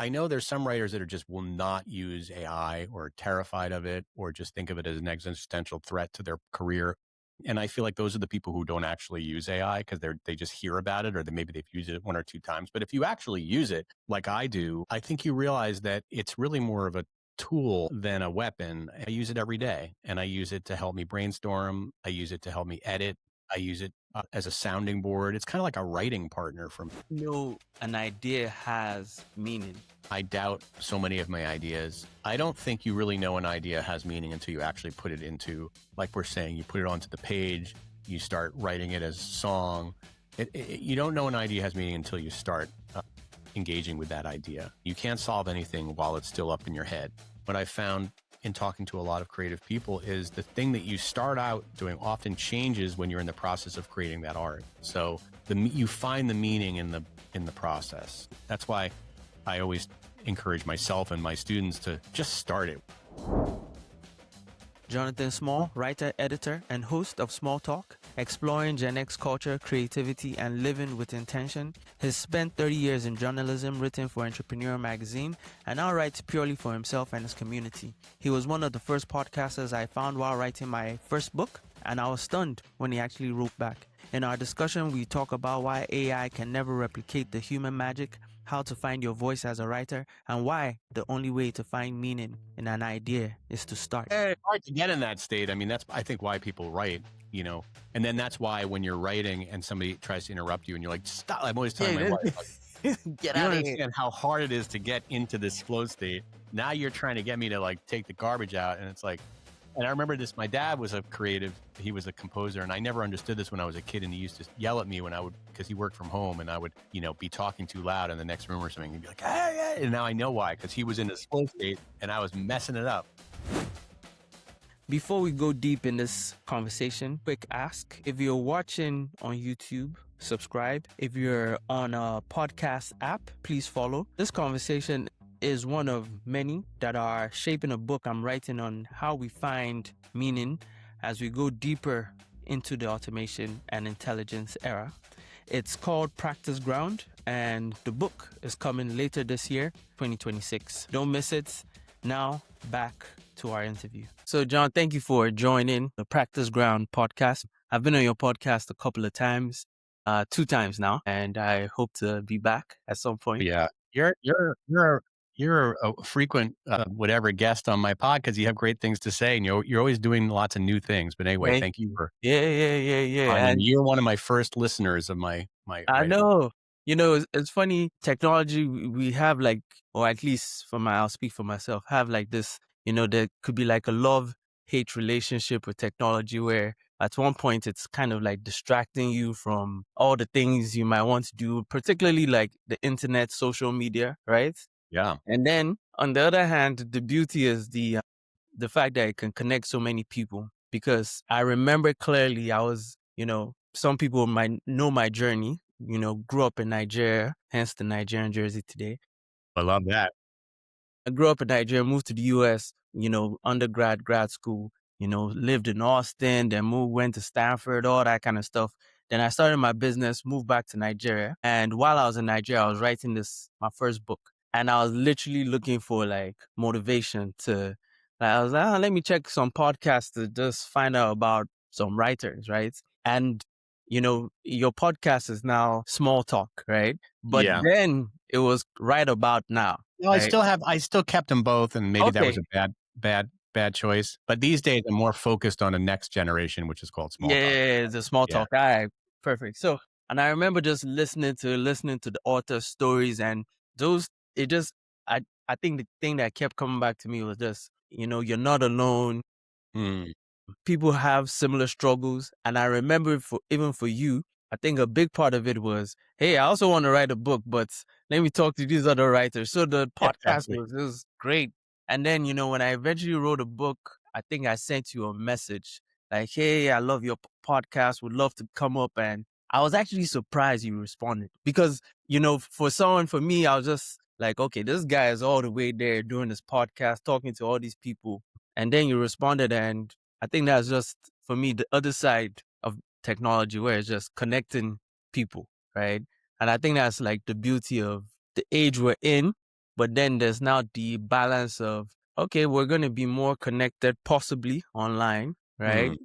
I know there's some writers that are just will not use AI or are terrified of it or just think of it as an existential threat to their career. And I feel like those are the people who don't actually use AI because they just hear about it or maybe they've used it one or two times. But if you actually use it like I do, I think you realize that it's really more of a tool than a weapon. I use it every day and I use it to help me brainstorm. I use it to help me edit. I use it as a sounding board. It's kind of like a writing partner for me. An idea has meaning. I doubt so many of my ideas. I don't think you really know an idea has meaning until you actually put it into, like we're saying, you put it onto the page, you start writing it as a song. You don't know an idea has meaning until you start engaging with that idea. You can't solve anything while it's still up in your head. What I found in talking to a lot of creative people is the thing that you start out doing often changes when you're in the process of creating that art. So you find the meaning in the process. That's why I always encourage myself and my students to just start it. Jonathan Small, writer, editor, and host of Small Talk, exploring Gen X culture, creativity, and living with intention. He's spent 30 years in journalism, written for Entrepreneur magazine, and now writes purely for himself and his community. He was one of the first podcasters I found while writing my first book, and I was stunned when he actually wrote back. In our discussion, we talk about why AI can never replicate the human magic, how to find your voice as a writer, and why the only way to find meaning in an idea is to start. It's hard to get in that state. I mean, that's, I think, why people write, and then that's why when you're writing and somebody tries to interrupt you and you're like, stop. I'm always telling my wife, Get you out don't of here. understand how hard it is to get into this flow state. Now you're trying to get me to like take the garbage out. And it's like, and I remember this, my dad was a creative, he was a composer, and I never understood this when I was a kid, and he used to yell at me when I would, because he worked from home, and I would, be talking too loud in the next room or something, and he'd be like, hey, hey, and now I know why, because he was in this flow state, and I was messing it up. Before we go deep in this conversation, quick ask. If you're watching on YouTube, subscribe. If you're on a podcast app, please follow. This conversation is one of many that are shaping a book I'm writing on how we find meaning as we go deeper into the automation and intelligence era. It's called Practice Ground, and the book is coming later this year, 2026. Don't miss it. Now, back to our interview. So, John, thank you for joining the Practice Ground podcast. I've been on your podcast a couple of times, 2 times now, and I hope to be back at some point. Yeah, you're a frequent whatever guest on my pod because you have great things to say, and you're always doing lots of new things. But anyway, thank you for. Yeah. And you're one of my first listeners of my. I know. It's funny. Technology, we have like, or at least I'll speak for myself, have like this, there could be like a love-hate relationship with technology where at one point it's kind of like distracting you from all the things you might want to do, particularly like the internet, social media, right? Yeah. And then on the other hand, the beauty is the fact that it can connect so many people, because I remember clearly I was, some people might know my journey, grew up in Nigeria, hence the Nigerian jersey today. I love that. I grew up in Nigeria, moved to the US, undergrad, grad school, lived in Austin, then went to Stanford, all that kind of stuff. Then I started my business, moved back to Nigeria. And while I was in Nigeria, I was writing my first book. And I was literally looking for like motivation I was like, let me check some podcasts to just find out about some writers, right? And, your podcast is now Small Talk, right? But then it was right about now. No, right? I still kept them both, and maybe that was a bad choice. But these days, I'm more focused on the next generation, which is called Small Talk. Yeah, the Small Talk. All right, perfect. So, and I remember just listening to the author's stories, and I think the thing that kept coming back to me was just, you're not alone. People have similar struggles. And I remember even for you, I think a big part of it was, hey, I also want to write a book, but let me talk to these other writers. So the podcast was great. And then, when I eventually wrote a book, I think I sent you a message like, hey, I love your podcast, would love to come up. And I was actually surprised you responded because, for me, I was just like, okay, this guy is all the way there doing this podcast, talking to all these people. And then you responded, and I think that's just, for me, the other side of technology where it's just connecting people, right? And I think that's like the beauty of the age we're in, But then there's now the balance of, okay, we're going to be more connected, possibly online, right? Hmm.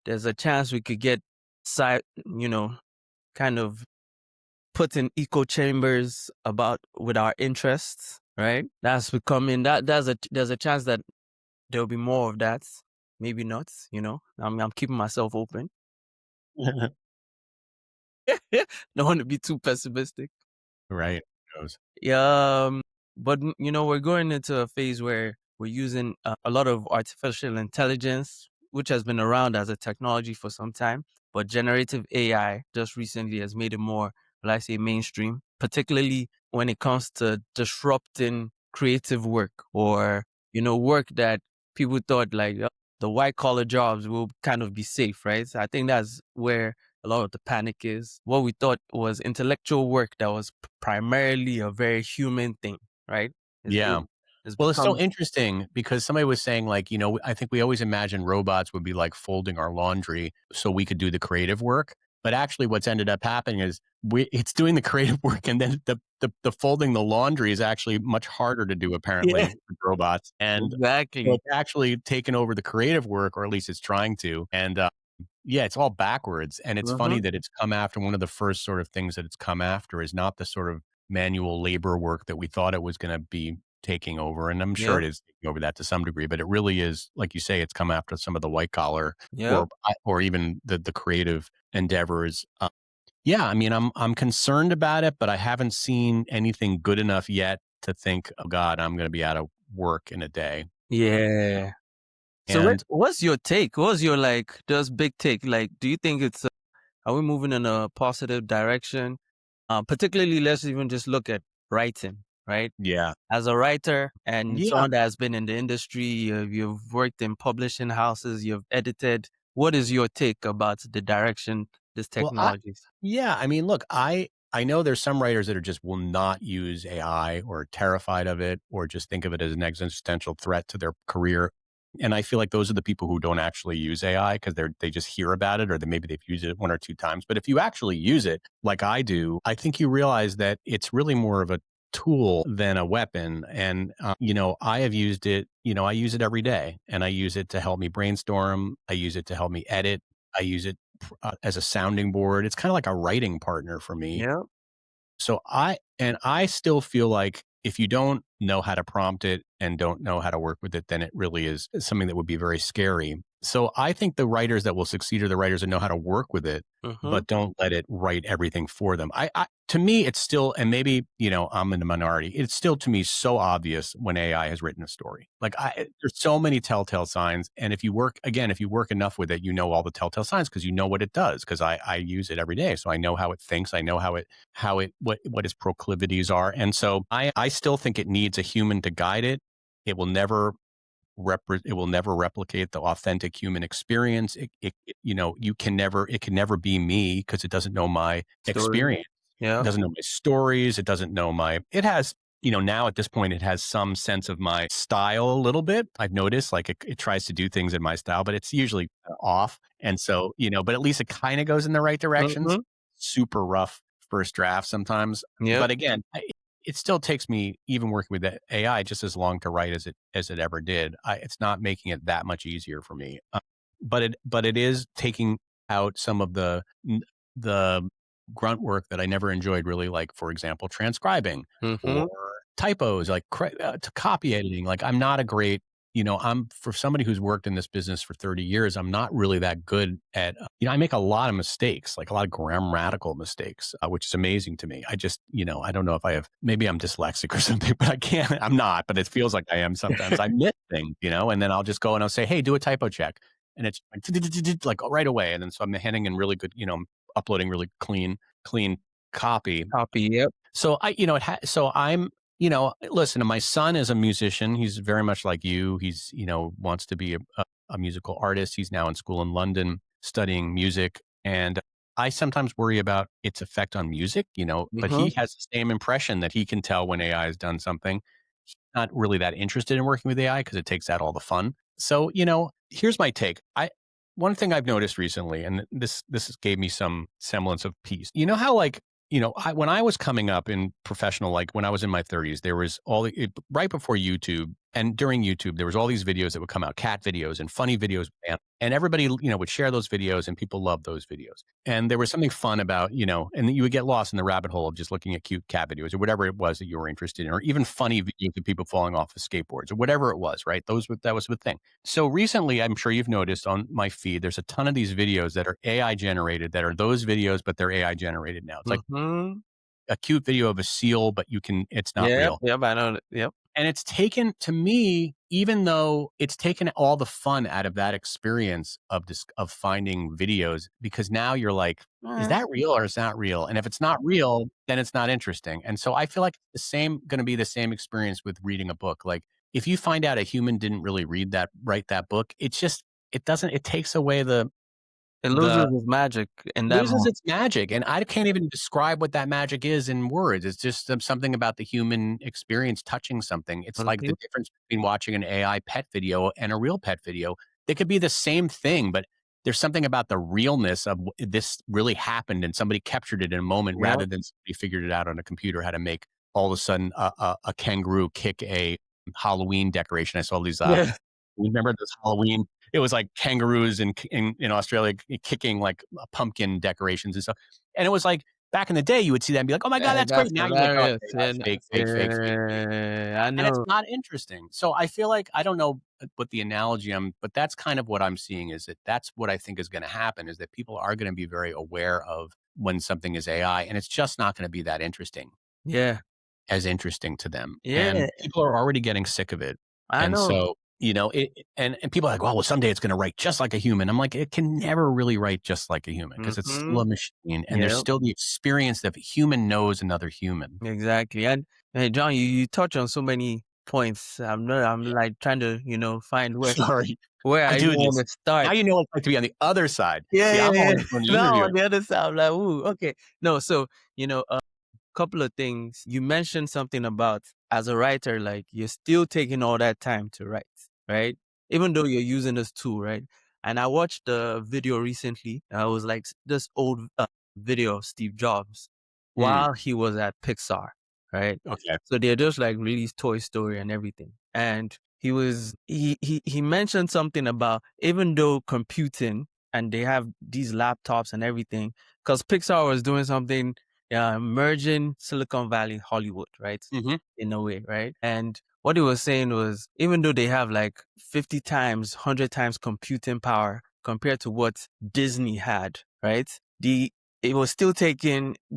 There's a chance we could get side, kind of put in echo chambers about with our interests, right? That's becoming that. There's a chance that there'll be more of that. Maybe not. I'm keeping myself open. Don't want to be too pessimistic. Right. Who knows? Yeah, but we're going into a phase where we're using a lot of artificial intelligence, which has been around as a technology for some time. But generative AI just recently has made it more, will I say, mainstream, particularly when it comes to disrupting creative work or work that people thought like the white collar jobs will kind of be safe, right? So I think that's where a lot of the panic is. What we thought was intellectual work that was primarily a very human thing, right? Is Yeah. being has Well, it's so become interesting because somebody was saying, like, I think we always imagined robots would be like folding our laundry so we could do the creative work. But actually, what's ended up happening is it's doing the creative work, and then the folding the laundry is actually much harder to do, apparently, yeah, with robots. And so exactly. it's actually taken over the creative work, or at least it's trying to. And yeah, it's all backwards. And it's funny Uh-huh. that it's come after one of the first sort of things that it's come after is not the sort of manual labor work that we thought it was going to be taking over. And I'm sure Yep. it is taking over that to some degree, but it really is, like you say, it's come after some of the white collar Yep. or even the creative endeavors. Yeah, I mean, I'm concerned about it, but I haven't seen anything good enough yet to think, oh God, I'm going to be out of work in a day. Yeah. So And what's your take? What's your just big take? Like, do you think are we moving in a positive direction? Particularly, let's even just look at writing, right? yeah, As a writer and yeah. someone that has been in the industry, you've worked in publishing houses, you've edited. What is your take about the direction this Well, technology is? yeah, I mean, look, I know there's some writers that are just will not use AI or terrified of it or just think of it as an existential threat to their career. And I feel like those are the people who don't actually use AI because they just hear about it or maybe they've used it one or two times. But if you actually use it like I do, I think you realize that it's really more of a tool than a weapon. And I have used it. I use it every day, and I use it to help me brainstorm. I use it to help me edit. I use it as a sounding board. It's kind of like a writing partner for me. Yeah. So I still feel like if you don't know how to prompt it and don't know how to work with it, then it really is something that would be very scary. So I think the writers that will succeed are the writers that know how to work with it, Mm-hmm. but don't let it write everything for them. To me, it's still, and maybe, I'm in the minority. It's still to me so obvious when AI has written a story. Like there's so many telltale signs. And if you work enough with it, you know all the telltale signs because you know what it does. Because I use it every day. So I know how it thinks. I know what its proclivities are. And so I still think it needs a human to guide it. It will never it will never replicate the authentic human experience. It can never be me because it doesn't know my Story. experience. It Yeah. doesn't know my stories. It doesn't know it has, now at this point, it has some sense of my style a little bit. I've noticed like it tries to do things in my style, but it's usually off. And so, but at least it kind of goes in the right directions. Mm-hmm. Super rough first draft sometimes. Yep. But again, it still takes me, even working with the AI, just as long to write as it ever did. It's not making it that much easier for me, but it is taking out some of the grunt work that I never enjoyed. Really, like for example, transcribing or Mm-hmm. typos, like to copy editing. Like I'm not a great I'm for somebody who's worked in this business for 30 years, I'm not really that good at, I make a lot of mistakes, like a lot of grammatical mistakes, which is amazing to me. I just, I don't know if maybe I'm dyslexic or something, but I'm not, but it feels like I am sometimes. I miss things, and then I'll just go and I'll say, hey, do a typo check. And it's like right away. And then so I'm handing in really good, I'm uploading really clean copy. Copy. Yep. So so I'm, listen, my son is a musician. He's very much like you. He's, wants to be a musical artist. He's now in school in London studying music. And I sometimes worry about its effect on music, but Mm-hmm. he has the same impression that he can tell when AI has done something. He's not really that interested in working with AI because it takes out all the fun. So, here's my take. One thing I've noticed recently, and this gave me some semblance of peace. You know how like when I was coming up in professional, like when I was in my 30s, there was right before YouTube and during YouTube, there was all these videos that would come out, cat videos and funny videos. And everybody, would share those videos and people loved those videos. And there was something fun about, and you would get lost in the rabbit hole of just looking at cute cat videos or whatever it was that you were interested in, or even funny videos of people falling off of skateboards or whatever it was, right? That was the thing. So recently, I'm sure you've noticed on my feed, there's a ton of these videos that are AI generated that are those videos, but they're AI generated now. It's like a cute video of a seal, but it's not real. Yep, I know. Yep. And it's taken, to me, even though it's taken all the fun out of that experience of finding videos, because now you're like, is that real or is that real? And if it's not real, then it's not interesting. And so I feel like going to be the same experience with reading a book. Like if you find out a human didn't really write that book, it takes away It loses its magic in that loses moment. its magic. And I can't even describe what that magic is in words. It's just something about the human experience touching something. It's like the difference between watching an AI pet video and a real pet video. They could be the same thing, but there's something about the realness of this really happened and somebody captured it in a moment rather than somebody figured it out on a computer how to make all of a sudden a kangaroo kick a Halloween decoration. I saw these remember this Halloween? It was like kangaroos in Australia kicking like pumpkin decorations and stuff. And it was like back in the day, you would see that and be like, "Oh my god, that's great!" Now you're like, "Oh, okay, that's fake, fake, fake, fake, fake." I And it's know. not interesting. So I feel like I don't know what the analogy but that's kind of what I'm seeing is that's what I think is going to happen is that people are going to be very aware of when something is AI, and it's just not going to be that interesting. Yeah. As interesting to them. Yeah. And people are already getting sick of it. I And know. so, and people are like, well, someday it's going to write just like a human. I'm like, it can never really write just like a human because it's still a machine and there's still the experience that a human knows another human. Exactly. And hey, John, you touch on so many points. I'm like trying to, find Sorry, where I I do even want this. to start. Now you know what it's like to be on the other side. Yeah, See, yeah, I'm yeah. always doing the Now interview. on the other side, I'm like, ooh, okay. No, so couple of things. You mentioned something about as a writer, like you're still taking all that time to write, right? Even though you're using this tool, right? And I watched a video recently. I was like this old video of Steve Jobs while he was at Pixar, right? Okay. So they just like released Toy Story and everything. And he mentioned something about even though computing and they have these laptops and everything, because Pixar was doing something merging Silicon Valley, Hollywood, right? In a way, right? And what he was saying was, even though they have like 50 times, 100 times computing power compared to what Disney had, right? It was still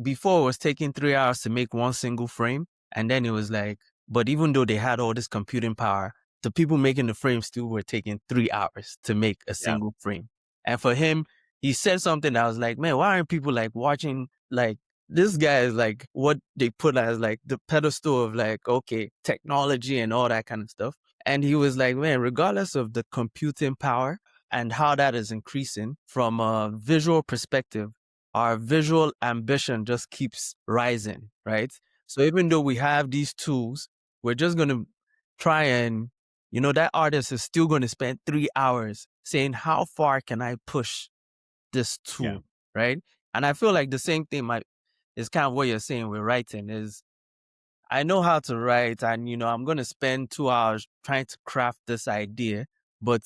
before it was taking 3 hours to make one single frame. And then it was like, but even though they had all this computing power, the people making the frame still were taking 3 hours to make a single frame. And for him, he said something that was like, man, why aren't people like watching like this guy is like what they put as like the pedestal of like, okay, technology and all that kind of stuff. And he was like, man, regardless of the computing power and how that is increasing from a visual perspective, our visual ambition just keeps rising, right? So even though we have these tools, we're just going to try and, that artist is still going to spend 3 hours saying, how far can I push this tool, right? And I feel like the same thing is kind of what you're saying with writing is I know how to write and, I'm going to spend 2 hours trying to craft this idea. But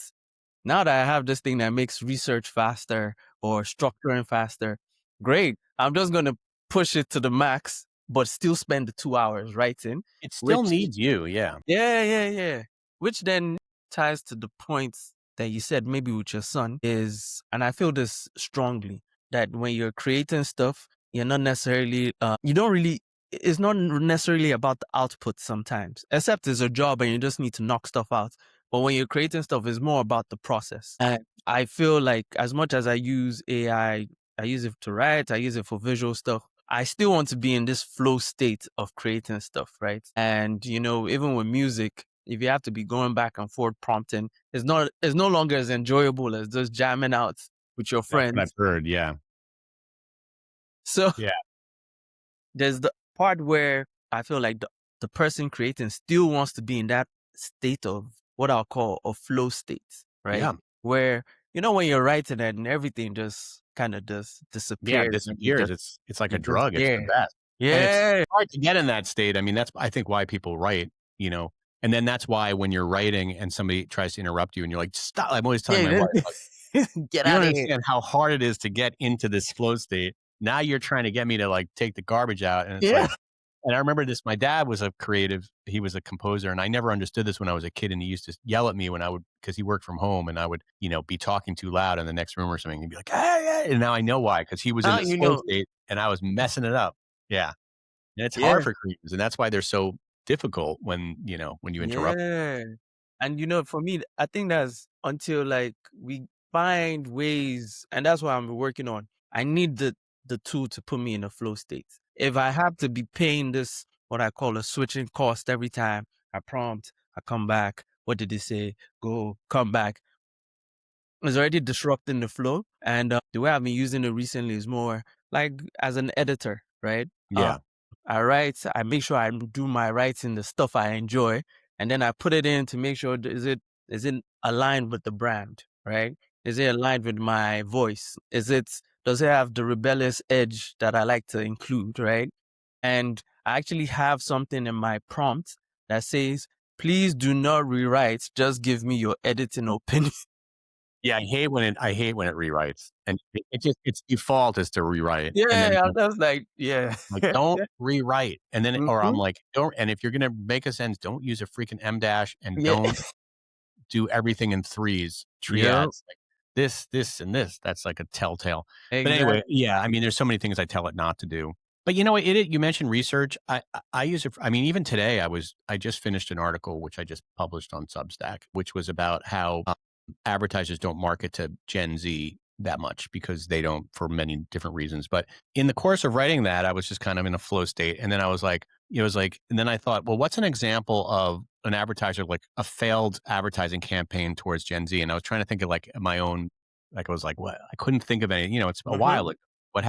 now that I have this thing that makes research faster or structuring faster, great. I'm just going to push it to the max, but still spend the 2 hours writing. It still needs you. Yeah. Yeah. Which then ties to the points that you said maybe with your son is, and I feel this strongly, that when you're creating stuff, you're not necessarily, it's not necessarily about the output sometimes, except it's a job and you just need to knock stuff out. But when you're creating stuff, it's more about the process. And I feel like as much as I use AI, I use it to write, I use it for visual stuff, I still want to be in this flow state of creating stuff, right? And, even with music, if you have to be going back and forth prompting, it's no longer as enjoyable as just jamming out with your friends. That's what I've heard. Yeah. So yeah, there's the part where I feel like the person creating still wants to be in that state of what I'll call a flow state, right? Yeah. Where, when you're writing it and everything just kind of just Yeah, it disappears and disappears. It's like a you just drug. It's the there. best. And it's Yeah. hard to get in that state. I mean, that's I think why people write, you know, and then that's why when you're writing and somebody tries to interrupt you and you're like, "Stop." I'm always telling my Yeah. wife, like, Get "You don't out of here. understand how hard it is to get into this flow state. Now you're trying to get me to, like, take the garbage out." And it's Yeah. like, and I remember this, my dad was a creative, he was a composer, and I never understood this when I was a kid, and he used to yell at me when I would, because he worked from home, and I would, you know, be talking too loud in the next room or something, he'd be like, "Hey, hey," and now I know why, because he was in Now this you flow know. state, and I was messing it up. Yeah, and it's hard Yeah. for creatives, and that's why they're so difficult when, you know, when you interrupt. Yeah. And for me, I think that's until like we find ways, and that's what I'm working on. I need the tool to put me in a flow state. If I have to be paying this what I call a switching cost every time I prompt, I come back. What did they say? Go, come back. It's already disrupting the flow. And the way I've been using it recently is more like as an editor, right? Yeah. I write, I make sure I do my writing, the stuff I enjoy, and then I put it in to make sure is it aligned with the brand, right? Is it aligned with my voice? Does it have the rebellious edge that I like to include, right? And I actually have something in my prompt that says, please do not rewrite, just give me your editing opinion. Yeah, I hate when it rewrites, and it just its default is to rewrite, and then Yeah, I was like, yeah. like, don't rewrite. And then, or I'm Mhm. like, don't, and if you're gonna make a sentence, don't use a freaking M dash and Yeah. don't do everything in threes, Yep. triads, like this, and this. That's like a telltale. But anyway, Exactly. yeah, I mean, there's so many things I tell it not to do. But you know what? You mentioned research. I use it. I mean, even today, I just finished an article which I just published on Substack, which was about how advertisers don't market to Gen Z that much because they don't, for many different reasons. But in the course of writing that, I was just kind of in a flow state. And then I was like, it was like, and then I thought, well, what's an example of an advertiser, like a failed advertising campaign towards Gen Z? And I was trying to think of like my own, like I was like, what? I couldn't think of any, you know, it's a Mhm. while ago.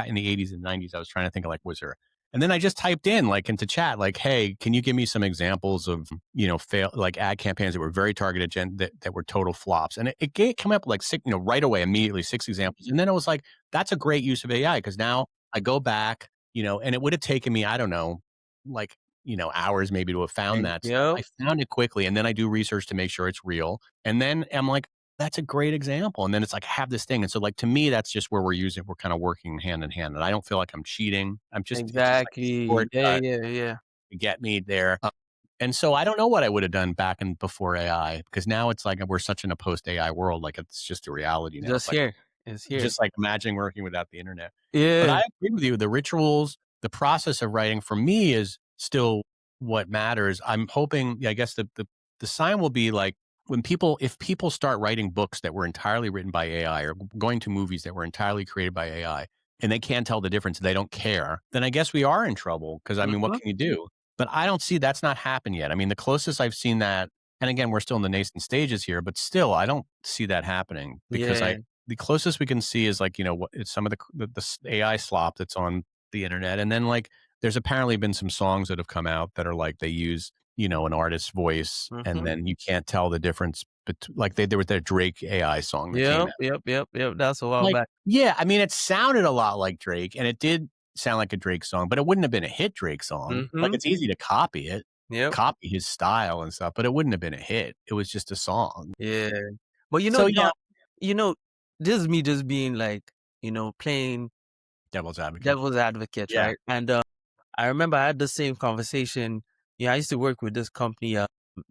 In the 80s and 90s, I was trying to think of like, was there, and then I just typed in like into chat, like, hey, can you give me some examples of, you know, fail like ad campaigns that were very targeted that were total flops? And came up like six, you know, right away, immediately 6 examples. And then I was like, that's a great use of AI because now I go back, you know, and it would have taken me, I don't know, like, you know, hours maybe to have found that stuff. Yep. I found it quickly and then I do research to make sure it's real. And then I'm like, that's a great example. And then it's like, I have this thing. And so like, to me, that's just where we're kind of working hand in hand. And I don't feel like I'm cheating. It's just like a Exactly. Yeah, shortcut yeah, yeah. to get me there. And so I don't know what I would have done back in before AI, because now it's like we're such in a post AI world. Like it's just a reality now. It's Just like, here. It's here. just like imagining working without the internet. But Yeah. I agree with you. The rituals, the process of writing for me is still what matters. I'm hoping, I guess the sign will be like if people start writing books that were entirely written by AI or going to movies that were entirely created by AI and they can't tell the difference, they don't care, then I guess we are in trouble. Cause I mean, what Mhm. can you do? But I don't see that's not happened yet. I mean, the closest I've seen that, and again, we're still in the nascent stages here, but still, I don't see that happening because Yeah. the closest we can see is like, you know, what it's some of the AI slop that's on the internet. And then like, there's apparently been some songs that have come out that are like, they use, you know, an artist's voice and Mhm. then you can't tell the difference. But like there was that Drake AI song that came Yep, out. yep, yep, yep. That's a while Like, back. yeah, I mean, it sounded a lot like Drake and it did sound like a Drake song, but it wouldn't have been a hit Drake song. Like Mhm. it's easy to copy it, Yep. copy his style and stuff, but it wouldn't have been a hit. It was just a song. Yeah. But So yeah, John, you know, this is me just being like, playing devil's advocate. devil's advocate, Yeah. right? And I remember I had the same conversation. Yeah, I used to work with this company,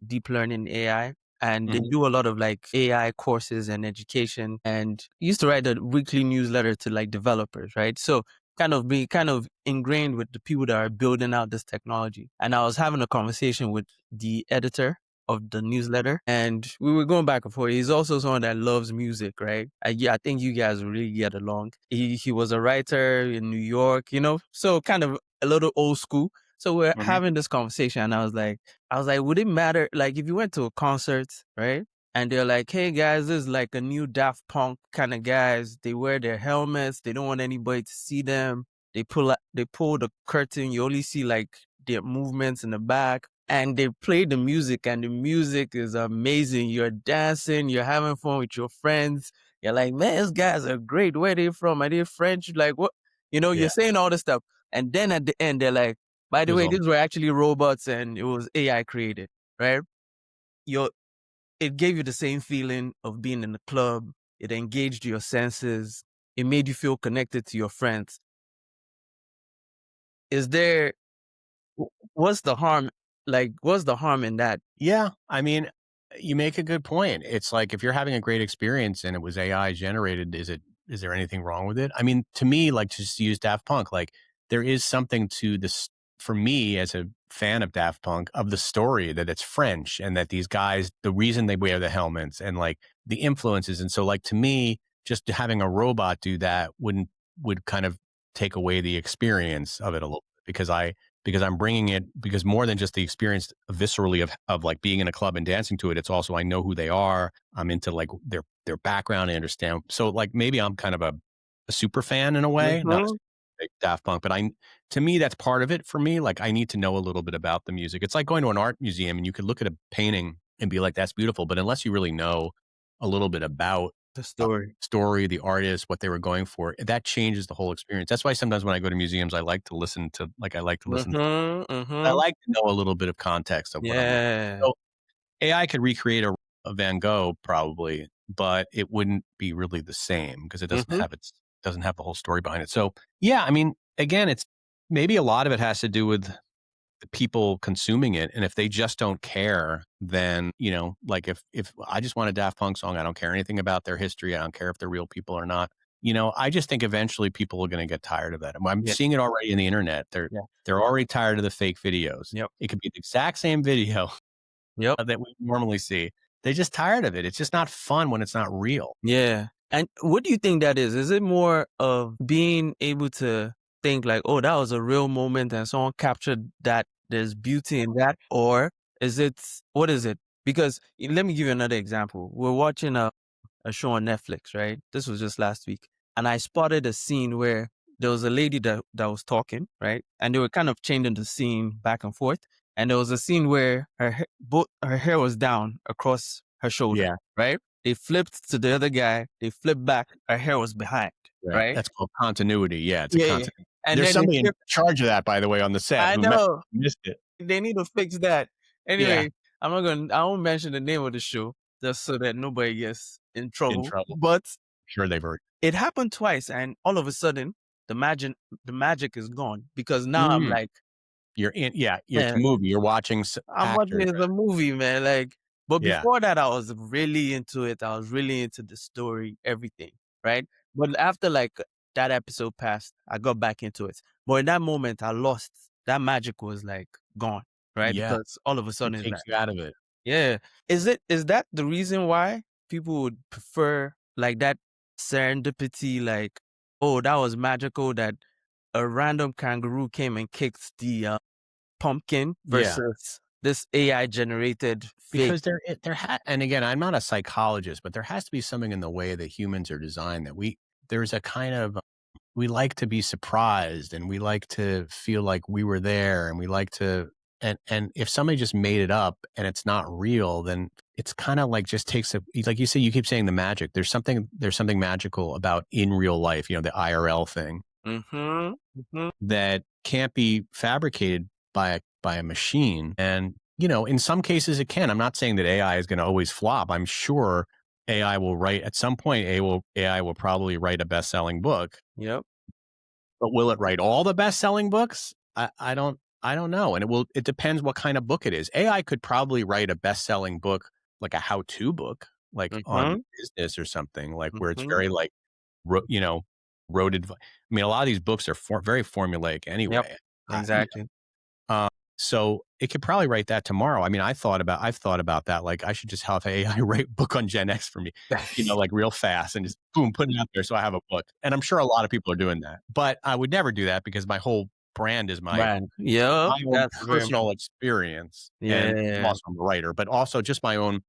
Deep Learning AI, and they Mhm. do a lot of like AI courses and education. And used to write a weekly newsletter to like developers, right? So kind of ingrained with the people that are building out this technology. And I was having a conversation with the editor of the newsletter, and we were going back and forth. He's also someone that loves music, right? Yeah, I think you guys really get along. He was a writer in New York, so kind of a little old school. So we're Mhm. having this conversation, and I was like, would it matter, like, if you went to a concert, right? And they're like, hey guys, this is like a new Daft Punk kind of guys. They wear their helmets. They don't want anybody to see them. They pull the curtain. You only see like their movements in the back. And they play the music, and the music is amazing. You're dancing, you're having fun with your friends. You're like, man, these guys are great. Where they from? Are they French? Like what? Yeah. You're saying all this stuff. And then at the end, they're like, by It the was way, all, these were actually robots and it was AI created, right? Your It gave you the same feeling of being in the club. It engaged your senses. It made you feel connected to your friends. Is there what's the harm? Like, what's the harm in that? yeah. I mean, you make a good point. It's like if you're having a great experience and it was AI generated, is there anything wrong with it? I mean, to me, like just to use Daft Punk, like there is something to this for me as a fan of Daft Punk of the story that it's French and that these guys, the reason they wear the helmets and like the influences. And so like to me, just having a robot do that would kind of take away the experience of it a little bit because I'm bringing it because more than just the experience viscerally of like being in a club and dancing to it, it's also I know who they are. I'm into like their background. I understand. So like maybe I'm kind of a super fan in a way, not a Mhm, big Daft Punk, but to me that's part of it for me. Like I need to know a little bit about the music. It's like going to an art museum and you could look at a painting and be like, that's beautiful, but unless you really know a little bit about the story. story, the artist, what they were going for, that changes the whole experience. That's why sometimes when I go to museums, I like to listen to Mhm, I mhm. like to know a little bit of context of what I'm looking at. Yeah. So AI could recreate a Van Gogh probably, but it wouldn't be really the same because it Mhm, doesn't have the whole story behind it. So yeah, I mean, again, it's maybe a lot of it has to do with the people consuming it. And if they just don't care, then, like if I just want a Daft Punk song, I don't care anything about their history. I don't care if they're real people or not. I just think eventually people are going to get tired of that. I'm yeah, seeing it already in the internet. yeah. They're already tired of the fake videos. Yep, It could be the exact same video yep. that we normally see. They're just tired of it. It's just not fun when it's not real. Yeah. And what do you think that is? Is it more of being able to think like, oh, that was a real moment and someone captured that there's beauty in that? Or what is it? Because let me give you another example. We're watching a show on Netflix, right? This was just last week. And I spotted a scene where there was a lady that was talking, right? And they were kind of changing the scene back and forth. And there was a scene where both her hair was down across her shoulder, Yeah. right? They flipped to the other guy. They flipped back. Her hair was behind, Right. right? That's called continuity. Yeah. It's a Yeah, yeah. continuity. And There's then they somebody in flip. charge of that, by the way, on the set I who know missed it. they need to fix that. Yeah. Anyway, I won't mention the name of the show just so that nobody gets in In trouble. trouble. But Sure. They've heard. it happened twice, and all of a sudden, the magic the magic is gone because now I'm Mm. like, It's a "Man, movie. You're watching I'm watching actors. it as a movie, man." Like, but Yeah. before that, I was really into it. I was really into the story, everything, right? But after like that episode passed, I got back into it. But in that moment, I lost that magic was like gone, right? Yeah. Because all of a It sudden, it's takes like, you out of it. yeah, is that the reason why people would prefer like that serendipity? Like, oh, that was magical that a random kangaroo came and kicked the pumpkin Yeah. versus this AI generated fake. Because and again, I'm not a psychologist, but there has to be something in the way that humans are designed that there's a kind of, we like to be surprised and we like to feel like we were there and we like to, and if somebody just made it up and it's not real, then it's kind of like just takes like you say, you keep saying the magic. There's something magical about in real life, the IRL thing Mm-hmm. Mm-hmm. that can't be fabricated by a machine. And in some cases it can. I'm not saying that AI is going to always flop. I'm sure AI will write at some point. AI will probably write a best-selling book, Yep. but will it write all the best-selling books? I don't know. And it depends what kind of book it is. AI could probably write a best-selling book, like a how-to book, like on Mm-hmm. business or something, like where it's Mm-hmm. very like ro- you know, road advice. I mean, a lot of these books are very formulaic Yep. anyway. I, you Exactly. uh, so it could probably write that tomorrow. I mean, I've thought about that. Like I should just have AI write a book on Gen X for me, like real fast and just boom, put it out there so I have a book. And I'm sure a lot of people are doing that. But I would never do that because my whole brand is Brand. Yep. my own That's very personal important. experience. And Yeah. also I'm a writer, but also just my own.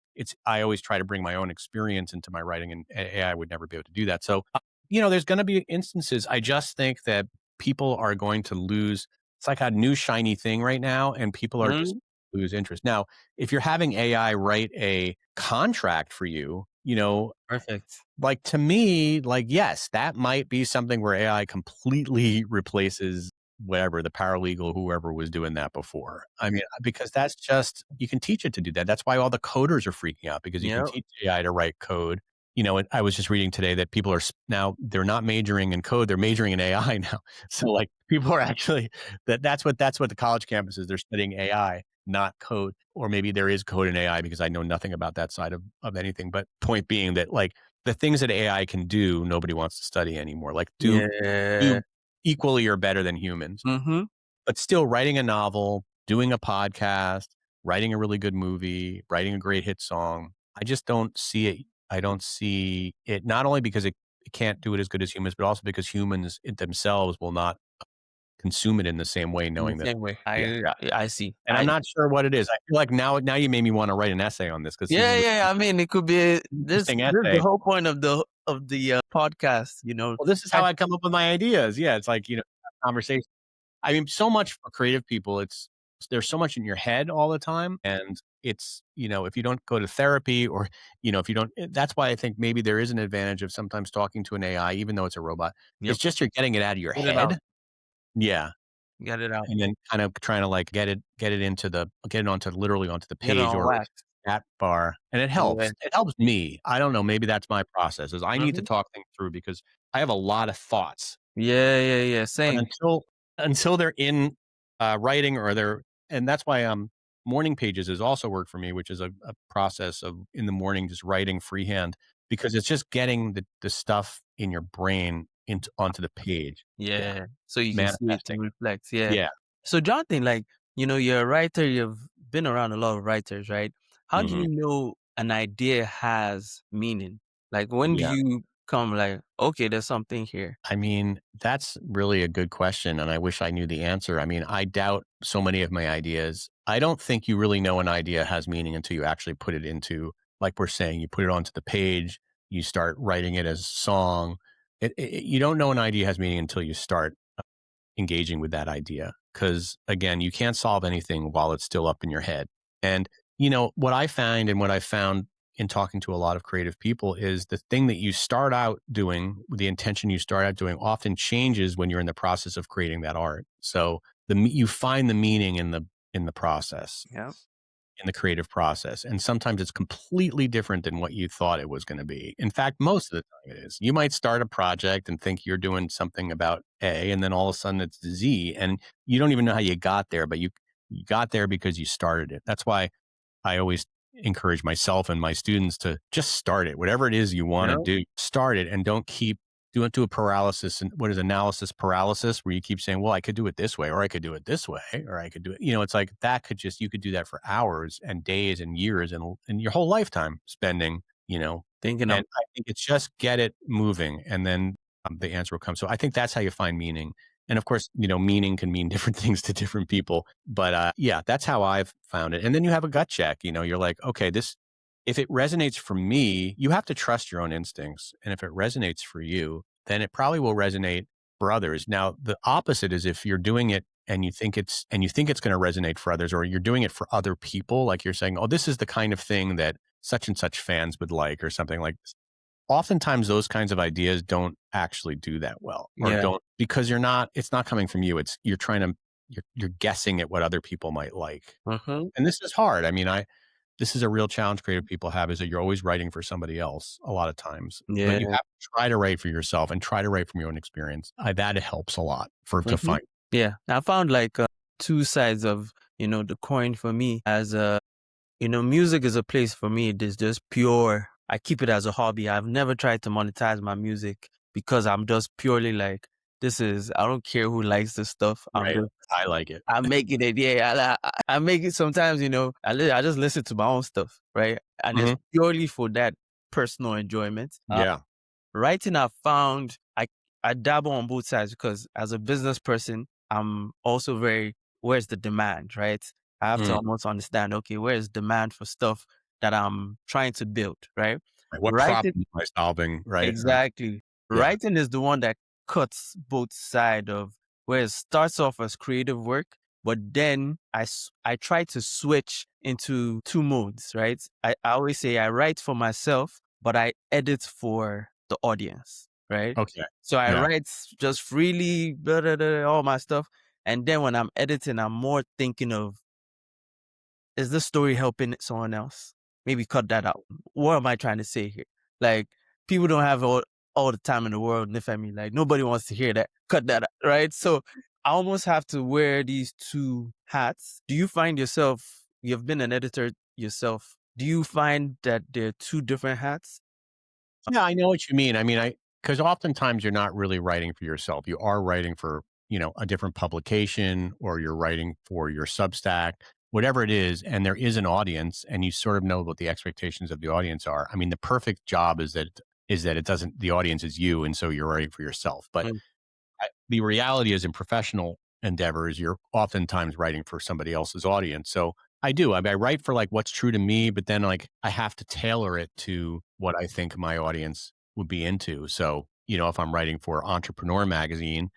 I always try to bring my own experience into my writing, and AI would never be able to do that. So, there's going to be instances. I just think that people are going to lose. It's like a new shiny thing right now, and people are just Mm-hmm. lose interest. Now, if you're having AI write a contract for you, Perfect. like to me, like, yes, that might be something where AI completely replaces whatever the paralegal, whoever was doing that before. I mean, because that's just, you can teach it to do that. That's why all the coders are freaking out because you can Yep. teach AI to write code. And I was just reading today that people are now, they're not majoring in code, they're majoring in AI now. So like people are actually, that's what the college campuses, they're studying AI, not code. Or maybe there is code in AI because I know nothing about that side of anything. But point being that like the things that AI can do, nobody wants to study anymore. Like Yeah. do equally or better than humans. Mm-hmm. But still writing a novel, doing a podcast, writing a really good movie, writing a great hit song. I just don't see it. I don't see it, not only because it can't do it as good as humans, but also because humans themselves will not consume it in the same way, In the knowing that, same way. yeah. I see. And I'm not sure what it is. I feel like now you made me want to write an essay on this because this is Yeah. I mean, it could be an interesting this is the essay. whole point of the podcast. Well, this is how I come up with my ideas. Yeah, it's like, conversation. I mean, so much for creative people, there's so much in your head all the time. And it's, if you don't go to therapy or, if you don't, that's why I think maybe there is an advantage of sometimes talking to an AI, even though it's a robot. Yep. It's just you're getting it out of your Get it out. head. Yeah. Get it out. And then kind of trying to like get it onto literally onto the Get it page on or wax. chat bar. And it Yeah. helps. It helps me. I don't know. Maybe that's my process is I need to Mm-hmm. talk things through because I have a lot of thoughts. Yeah. But Same. until they're in, writing or they're, and that's why, morning pages has also worked for me, which is a process of in the morning just writing freehand because it's just getting the stuff in your brain into onto the page. Yeah, Yeah. So you can see it manifesting. and reflect. Yeah. Yeah. So Jonathan, like, you're a writer, you've been around a lot of writers, right? How do Mhm. you know an idea has meaning? Like when do Yeah. you come like, okay, there's something here? I mean, that's really a good question, and I wish I knew the answer. I mean, I doubt so many of my ideas. I don't think you really know an idea has meaning until you actually put it into, like we're saying, you put it onto the page, you start writing it as a song. You don't know an idea has meaning until you start engaging with that idea. Because again, you can't solve anything while it's still up in your head. And, what I find and what I found in talking to a lot of creative people is the thing that you start out doing, the intention you start out doing often changes when you're in the process of creating that art. So you find the meaning in the process, Yeah. in the creative process. And sometimes it's completely different than what you thought it was going to be. In fact, most of the time it is. You might start a project and think you're doing something about A, and then all of a sudden it's Z, and you don't even know how you got there, but you got there because you started it. That's why I always encourage myself and my students to just start it. Whatever it is you want to Yeah. do, start it and don't do a paralysis and what is analysis paralysis where you keep saying, well, I could do it this way, or I could do it this way, or I could do it. It's like you could do that for hours and days and years and your whole lifetime spending, Thinking and of I think it's just get it moving and then the answer will come. So I think that's how you find meaning. And of course, meaning can mean different things to different people. But yeah, that's how I've found it. And then you have a gut check. You're like, okay, if it resonates for me, you have to trust your own instincts. And if it resonates for you, then it probably will resonate for others. Now, the opposite is if you're doing it and you think it's going to resonate for others, or you're doing it for other people, like you're saying, oh, this is the kind of thing that such and such fans would like, or something like this. Oftentimes those kinds of ideas don't actually do that well, or yeah. don't, because it's not coming from you. You're guessing at what other people might like. Mm-hmm. And this is hard. I mean, this is a real challenge creative people have, is that you're always writing for somebody else a lot of times, but you Yeah. have to try to write for yourself and try to write from your own experience. That helps a lot to Mm-hmm. find. Yeah. I found like two sides of, the coin for me as music is a place for me. It is just pure. I keep it as a hobby. I've never tried to monetize my music because I'm just purely like, I don't care who likes this stuff. Right. I like it. I'm making it. Yeah. I make it sometimes, I just listen to my own stuff. Right. And it's Mhm. purely for that personal enjoyment. Yeah. Writing, I've found I dabble on both sides because as a business person, I'm also where's the demand, right? I have to Mm. almost understand, okay, where's demand for stuff that I'm trying to build, right? Right. What Writing, problem am I solving? Right. exactly. Yeah. Writing is the one that cuts both sides of where it starts off as creative work, but then I try to switch into two modes, right? I always say I write for myself, but I edit for the audience, right? Okay. So I Yeah. write just freely, blah, blah, blah, all my stuff. And then when I'm editing, I'm more thinking of, is this story helping someone else? Maybe cut that out. What am I trying to say here? Like, people don't have all the time in the world, if I mean, like, nobody wants to hear that. Cut that out, right? So I almost have to wear these two hats. Do you find yourself, you've been an editor yourself, do you find that they're two different hats? Yeah, I know what you mean. I mean, because oftentimes you're not really writing for yourself. You are writing for, a different publication, or you're writing for your Substack, whatever it is, and there is an audience, and you sort of know what the expectations of the audience are. I mean, the perfect job is that it doesn't the audience is you, and so you're writing for yourself. But Mm, the reality is, in professional endeavors, you're oftentimes writing for somebody else's audience. So I do. I write for like what's true to me, but then like I have to tailor it to what I think my audience would be into. So, if I'm writing for Entrepreneur Magazine,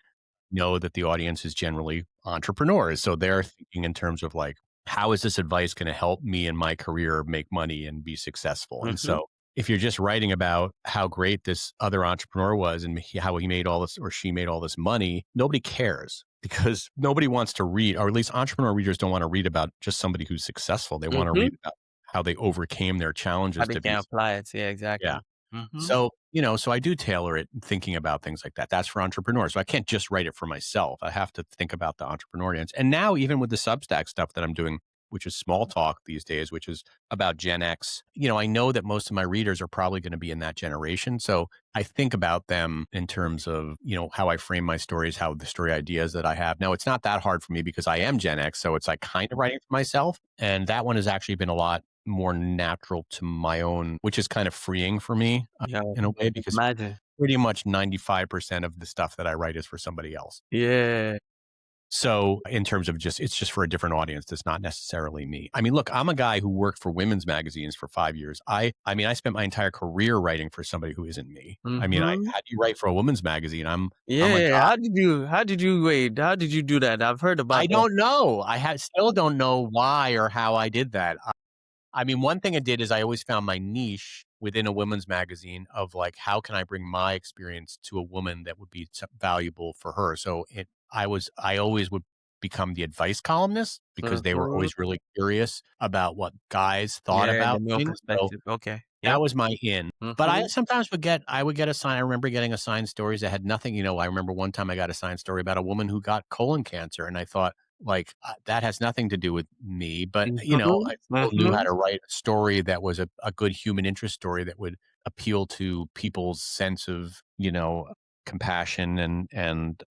know that the audience is generally entrepreneurs. So they're thinking in terms of like, how is this advice going to help me in my career make money and be successful? And mhm, so if you're just writing about how great this other entrepreneur was and how he made all this or she made all this money, nobody cares because nobody wants to read, or at least entrepreneur readers don't want to read about just somebody who's successful. They want to mhm. read about how they overcame their How challenges they to be. can apply it. Yeah, Yeah. exactly. Mhm, So, so I do tailor it thinking about things like that. That's for entrepreneurs. So I can't just write it for myself. I have to think about the entrepreneur audience. And now, even with the Substack stuff that I'm doing, which is small talk these days, which is about Gen X, I know that most of my readers are probably going to be in that generation. So I think about them in terms of, how I frame my stories, how the story ideas that I have. Now, it's not that hard for me because I am Gen X. So it's like kind of writing for myself. And that one has actually been a lot more natural to my own, which is kind of freeing for me yeah, in a way, I can because imagine. pretty much 95% of the stuff that I write is for somebody else. Yeah, So in terms of it's just for a different audience. That's not necessarily me. I mean, look, I'm a guy who worked for women's magazines for 5 years. I mean, I spent my entire career writing for somebody who isn't me. I mean, mhm. how do you write for a women's magazine? I'm a guy. Yeah, how did you do that? I've heard I about that. don't know. Still don't know why or how I did that. I mean, one thing I did is I always found my niche within a women's magazine of like, how can I bring my experience to a woman that would be valuable for her? So I always would become the advice columnist because they were Mhm. always really curious about what guys thought Yeah, the about male things. So perspective. Okay. that Yep. was my in. But I Mhm. sometimes I would get assigned, I remember getting assigned stories that had nothing, I remember one time I got assigned a story about a woman who got colon cancer, and I thought, like, that has nothing to do with me, but, Mhm. I still knew how Mhm. to write a story that was a good human interest story that would appeal to people's sense of, compassion and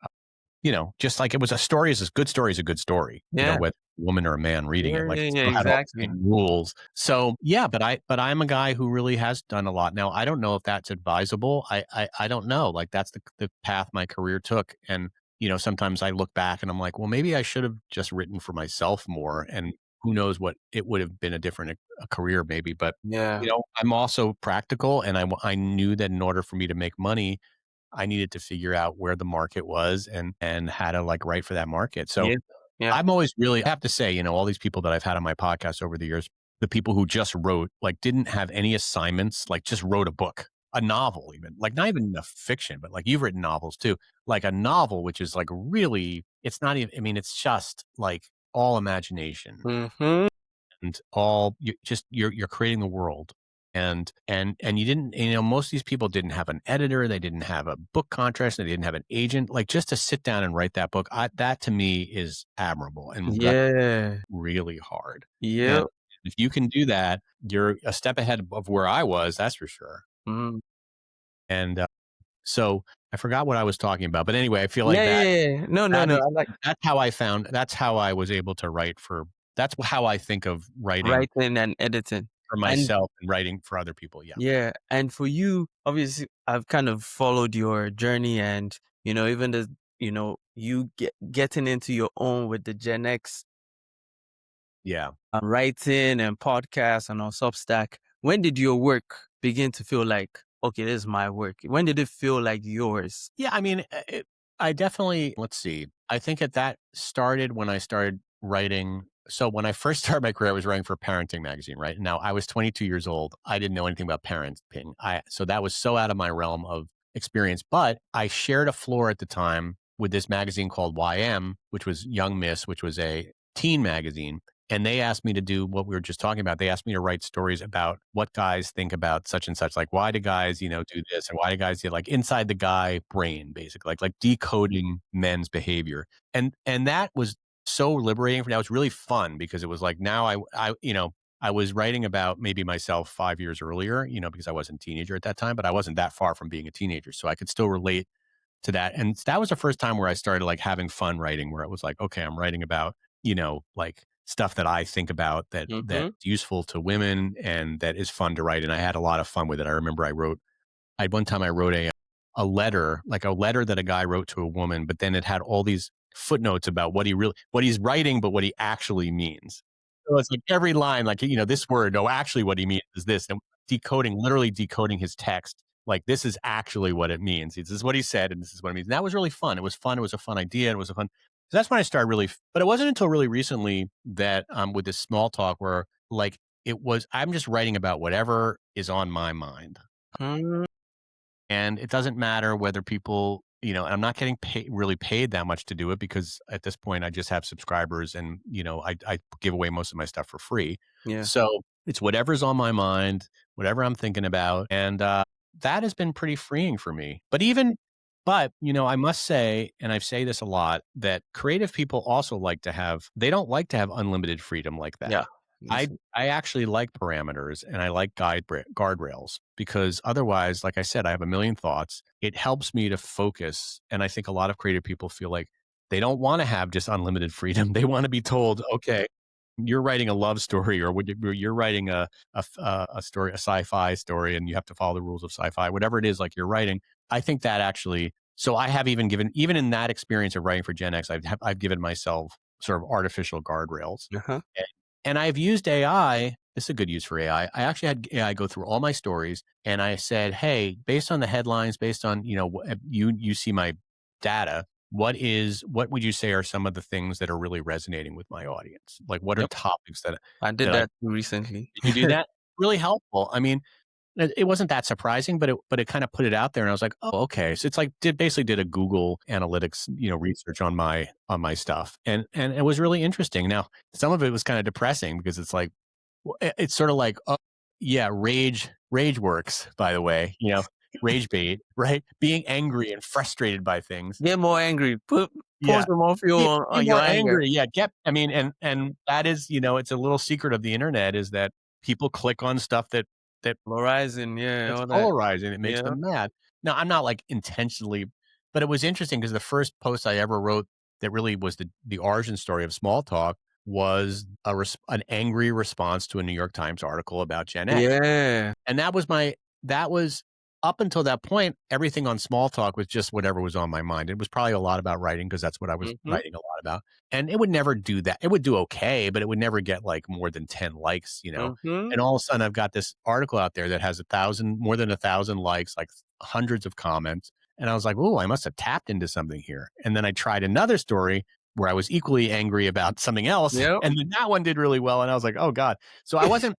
just like it was a story is a good story is a good story, Yeah. whether a woman or a man reading Yeah, it, like, yeah, it yeah, still had all the exactly. same rules. So, yeah, but I'm a guy who really has done a lot. Now, I don't know if that's advisable. I don't know. Like, that's the path my career took. And, sometimes I look back and I'm like, well, maybe I should have just written for myself more. And who knows what it would have been a different career maybe. But, Yeah. I'm also practical, and I knew that in order for me to make money, I needed to figure out where the market was and how to like write for that market. So Yeah. Yeah. I'm always really, I have to say, all these people that I've had on my podcast over the years, the people who just wrote, like, didn't have any assignments, like, just wrote a book, a novel, even like not even a fiction, but like you've written novels too, like a novel, which is like really, it's not even, I mean, it's just like all imagination Mhm. and all you just you're creating the world. And you didn't, most of these people didn't have an editor, they didn't have a book contract, they didn't have an agent. Like, just to sit down and write that book, that to me is admirable, and that's Yeah. really hard. And Yep. if you can do that, you're a step ahead of where I was, that's for sure. Mhm. And so I forgot what I was talking about, but anyway, I feel like Yeah, yeah, yeah, yeah. No, no, no. having I like that's how I was able to write for, that's how I think of writing writing and editing. for And myself and writing for other people. Yeah. yeah, and for you, obviously, I've kind of followed your journey and, even the, you getting into your own with the Gen X Yeah. writing and podcasts and on Substack. When did your work begin to feel like, okay, this is my work? When did it feel like yours? Yeah, I mean, I definitely, let's see. I think that started when I started writing So when I first started my career, I was writing for a parenting magazine, right? Now I was 22 years old. I didn't know anything about parenting. So that was so out of my realm of experience. But I shared a floor at the time with this magazine called YM, which was Young Miss, which was a teen magazine. And they asked me to do what we were just talking about. They asked me to write stories about what guys think about such and such, like why do guys, do this, and why do guys do like inside the guy brain, basically, like decoding men's behavior. And that was so liberating for me. That was really fun because it was like now I was writing about maybe myself 5 years earlier, because I wasn't a teenager at that time, but I wasn't that far from being a teenager, so I could still relate to that. And that was the first time where I started like having fun writing, where it was like, okay, I'm writing about, like stuff that I think about that's Mm-hmm. useful to women and that is fun to write. And I had a lot of fun with it. I remember one time I wrote a letter, like a letter that a guy wrote to a woman, but then it had all these footnotes about what he's writing, but what he actually means. So it's like every line, like, this word, no, actually what he means is this. And literally decoding his text. Like, this is actually what it means. This is what he said, and this is what it means. And that was really fun. It was fun. It was a fun idea. It was a fun. So that's when I started really, but it wasn't until really recently that with this small talk where like I'm just writing about whatever is on my mind. Mm-hmm. And it doesn't matter whether people, I'm not getting really paid that much to do it because at this point I just have subscribers and, I give away most of my stuff for free. Yeah. So it's whatever's on my mind, whatever I'm thinking about. And that has been pretty freeing for me. But, I must say, and I say this a lot, that creative people also they don't like to have unlimited freedom like that. Yeah. Me too. I actually like parameters and I like guardrails because otherwise, like I said, I have a million thoughts. It helps me to focus. And I think a lot of creative people feel like they don't want to have just unlimited freedom. They want to be told, okay, you're writing a love story or you're writing a story, a sci-fi story, and you have to follow the rules of sci-fi, whatever it is like you're writing. I think that actually, so I have even in that experience of writing for Gen X, I've given myself sort of artificial guardrails. Uh-huh. And I've used AI. This is a good use for AI. I actually had AI go through all my stories, and I said, "Hey, based on the headlines, based on you see my data, what would you say are some of the things that are really resonating with my audience? Like, what are Yep. topics that I did that I that too recently. did you do that? Really helpful. I mean, it wasn't that surprising, but it kind of put it out there, and I was like, "Oh, okay." So it's like basically did a Google Analytics, research on my stuff, and it was really interesting. Now, some of it was kind of depressing because it's like, it's sort of like, oh, yeah, rage works. By the way, rage bait, right? Being angry and frustrated by things. Get more angry. Pour Yeah. some more fuel Be on your more anger. angry. Yeah. And that is, it's a little secret of the internet is that people click on stuff that Polarizing, yeah, it's all that. polarizing. It makes Yeah. them mad. Now, I'm not like intentionally, but it was interesting because the first post I ever wrote that really was the origin story of small talk was an angry response to a New York Times article about Gen X. Yeah. And that was up until that point, everything on small talk was just whatever was on my mind. It was probably a lot about writing because that's what I was Mm-hmm. writing a lot about. And it would never do that. It would do okay, but it would never get like more than 10 likes. Mm-hmm. And all of a sudden I've got this article out there that has more than 1,000 likes, like hundreds of comments. And I was like, oh, I must have tapped into something here. And then I tried another story where I was equally angry about something else. Yep. And then that one did really well. And I was like, oh God. So it wasn't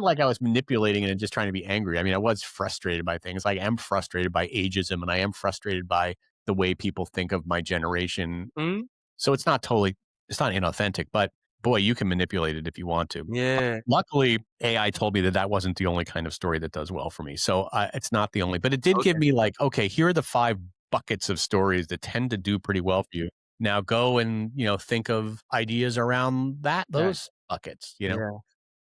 like I was manipulating it and just trying to be angry. I mean, I was frustrated by things. Like I am frustrated by ageism and I am frustrated by the way people think of my generation. Mm-hmm. So it's not inauthentic, but boy, you can manipulate it if you want to. Yeah. Luckily, AI told me that wasn't the only kind of story that does well for me. So it's not the only, but it did give Okay. me like, okay, here are the 5 buckets of stories that tend to do pretty well for you. Now go and, think of ideas around those buckets, Yeah.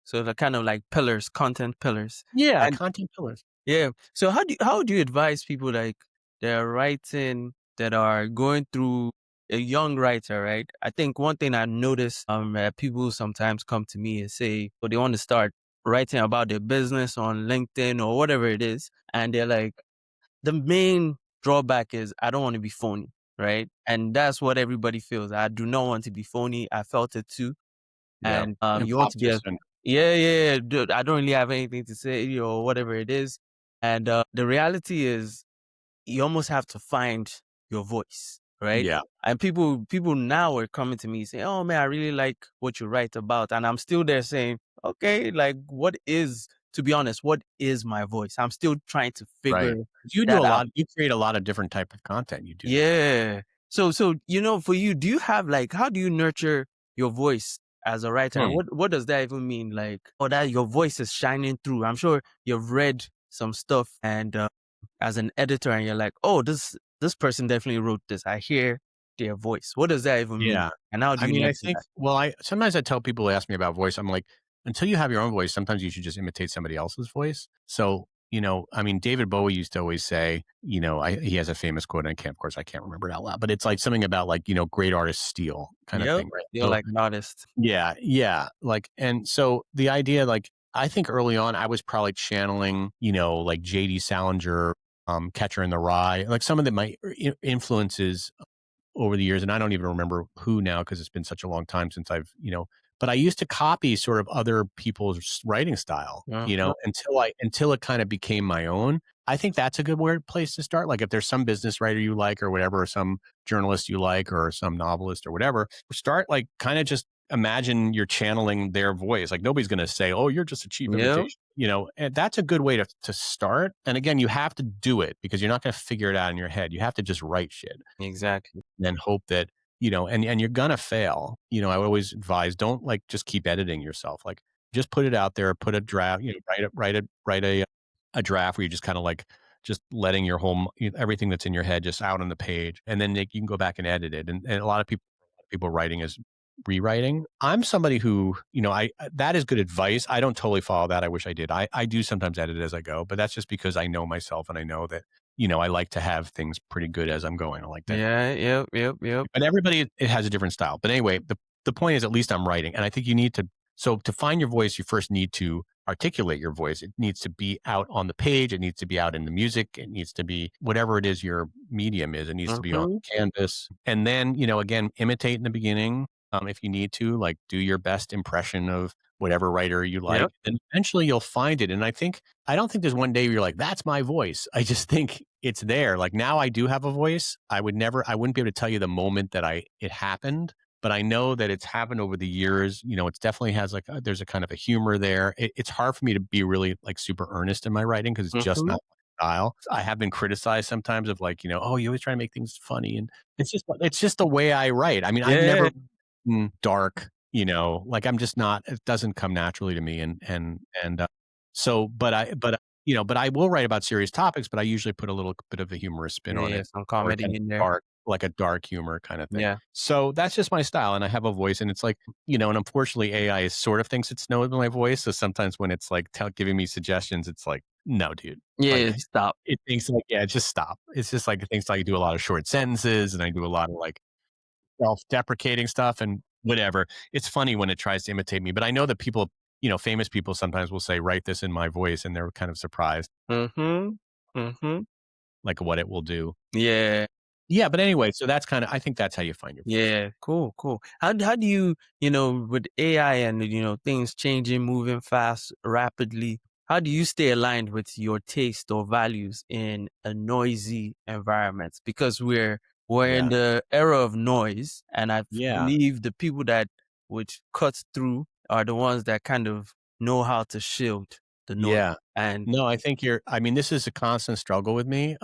So the kind of like pillars, content pillars. Yeah, And content pillars. yeah. So how do you advise people like that are writing, that are going through a young writer, right? I think one thing I noticed people sometimes come to me and say, well, they want to start writing about their business on LinkedIn or whatever it is. And they're like, the main drawback is I don't want to be phony, right? And that's what everybody feels. I do not want to be phony. I felt it too. Yeah. And you want to be Imposter a syndrome. yeah, dude, I don't really have anything to say or whatever it is. And the reality is you almost have to find your voice. right? Yeah. And people now are coming to me saying, "Oh man, I really like what you write about," and I'm still there saying, "Okay, like what is?" To be honest, what is my voice? I'm still trying to figure Right. You do a that out. lot. You create a lot of different type of content. You do. Yeah. So for you, do you have like how do you nurture your voice as a writer? And Hmm. what does that even mean? Like, or that your voice is shining through. I'm sure you've read some stuff and as an editor and you're like, "Oh, this person definitely wrote this. I hear their voice." What does that even mean? Yeah. And how do I you mean, I nurture think, that? well, I sometimes I tell people who ask me about voice, I'm like, until you have your own voice, sometimes you should just imitate somebody else's voice. So, I mean, David Bowie used to always say, he has a famous quote, and of course, I can't remember it out loud, but it's like something about like, great artists steal kind of Yep. thing, right? You're So, like an artist. yeah, yeah. Like, and so the idea, like, I think early on, I was probably channeling, like JD Salinger, Catcher in the Rye, like some of my influences over the years, and I don't even remember who now because it's been such a long time since but I used to copy sort of other people's writing style, Uh-huh. until it kind of became my own. I think that's a good word place to start. Like if there's some business writer you like or whatever, or some journalist you like or some novelist or whatever, start like kind of just imagine you're channeling their voice. Like nobody's going to say, "Oh, you're just a cheap Yep. imitation." And that's a good way to start. And again, you have to do it because you're not going to figure it out in your head. You have to just write shit Exactly. and hope that, and you're gonna fail. I always advise, don't like just keep editing yourself. Like just put it out there, put a draft, write a draft where you just kind of like just letting your whole everything that's in your head just out on the page, and then you can go back and edit it. And a lot of people writing is rewriting. I'm somebody who, that is good advice. I don't totally follow that. I wish I did. I do sometimes edit as I go, but that's just because I know myself and I know that, I like to have things pretty good as I'm going. I like to, Yeah, yep, yep, yep. but everybody, it has a different style. But anyway, the point is, at least I'm writing. And I think you need to, so to find your voice, you first need to articulate your voice. It needs to be out on the page. It needs to be out in the music. It needs to be whatever it is your medium is. It needs to be on Mhm. canvas. And then, again, imitate in the beginning. If you need to, like do your best impression of whatever writer you like. Yep. And eventually you'll find it. And I don't think there's one day where you're like, that's my voice. I just think it's there. Like now I do have a voice. I wouldn't be able to tell you the moment that it happened, but I know that it's happened over the years. It definitely has like, there's a kind of a humor there. It's hard for me to be really like super earnest in my writing because it's just Mhm. not my style. I have been criticized sometimes of like, oh, you always try to make things funny. And it's just the way I write. I mean, I've Yeah. never dark, like I'm just not, it doesn't come naturally to me. So, but I will write about serious topics, but I usually put a little bit of a humorous spin on Yeah, it some or kind comedy of in there. dark, like a dark humor kind of thing. Yeah. So that's just my style. And I have a voice and it's like, and unfortunately AI sort of thinks it's knows my voice. So sometimes when it's like giving me suggestions, it's like, no, dude, like Yeah, stop. it thinks like, yeah, just stop. It's just like, it thinks like I do a lot of short sentences and I do a lot of like self-deprecating stuff and whatever. It's funny when it tries to imitate me, but I know that people, famous people sometimes will say, "Write this in my voice," and they're kind of surprised, Mhm. Mhm. like what it will do. Yeah. Yeah, but anyway, so I think that's how you find your voice. Yeah, cool, cool. How do you, with AI and things changing, moving fast, rapidly, how do you stay aligned with your taste or values in a noisy environment? Because we're in Yeah, the era of noise, and I yeah, believe the people that which cuts through are the ones that kind of know how to shield the noise. yeah. And No, I think I mean, this is a constant struggle with me.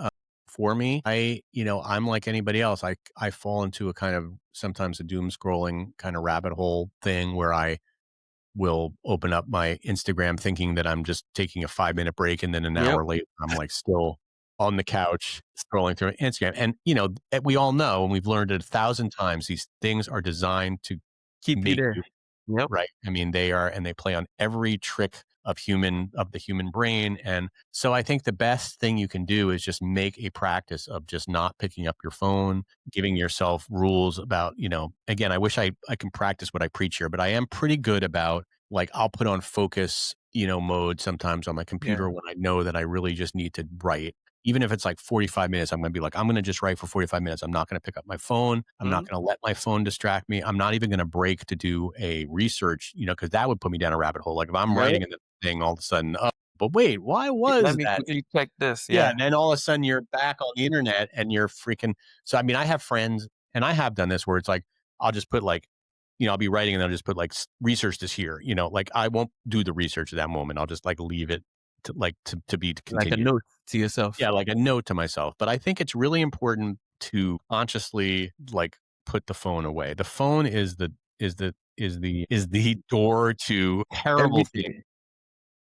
For me, I'm like anybody else. I fall into a kind of sometimes a doom scrolling kind of rabbit hole thing where I will open up my Instagram thinking that I'm just taking a 5-minute break, and then an yep, hour later, I'm like still on the couch scrolling through Instagram. And, we all know, and we've learned it 1,000 times, these things are designed to keep you make there. you Yep. right. I mean, and they play on every trick of the human brain. And so I think the best thing you can do is just make a practice of just not picking up your phone, giving yourself rules about, again, I wish I can practice what I preach here, but I am pretty good about like, I'll put on focus, mode sometimes on my Yeah. computer when I know that I really just need to write. Even if it's like 45 minutes, I'm going to be like, I'm going to just write for 45 minutes. I'm not going to pick up my phone. I'm not Mhm. going to let my phone distract me. I'm not even going to break to do a research, because that would put me down a rabbit hole. Like if I'm Yep. writing and the thing all of a sudden, oh, but wait, why Let was me that? quickly check this. Yeah, Yeah. and then all of a sudden you're back on the internet and you're freaking. So I mean, I have friends, and I have done this where it's like I'll just put like, I'll be writing and I'll just put like research this here. Like I won't do the research at that moment. I'll just like leave it to be Like a continued. note to yourself. Yeah, like a note to myself. But I think it's really important to consciously like put the phone away. The phone is the door to terrible things. Everything.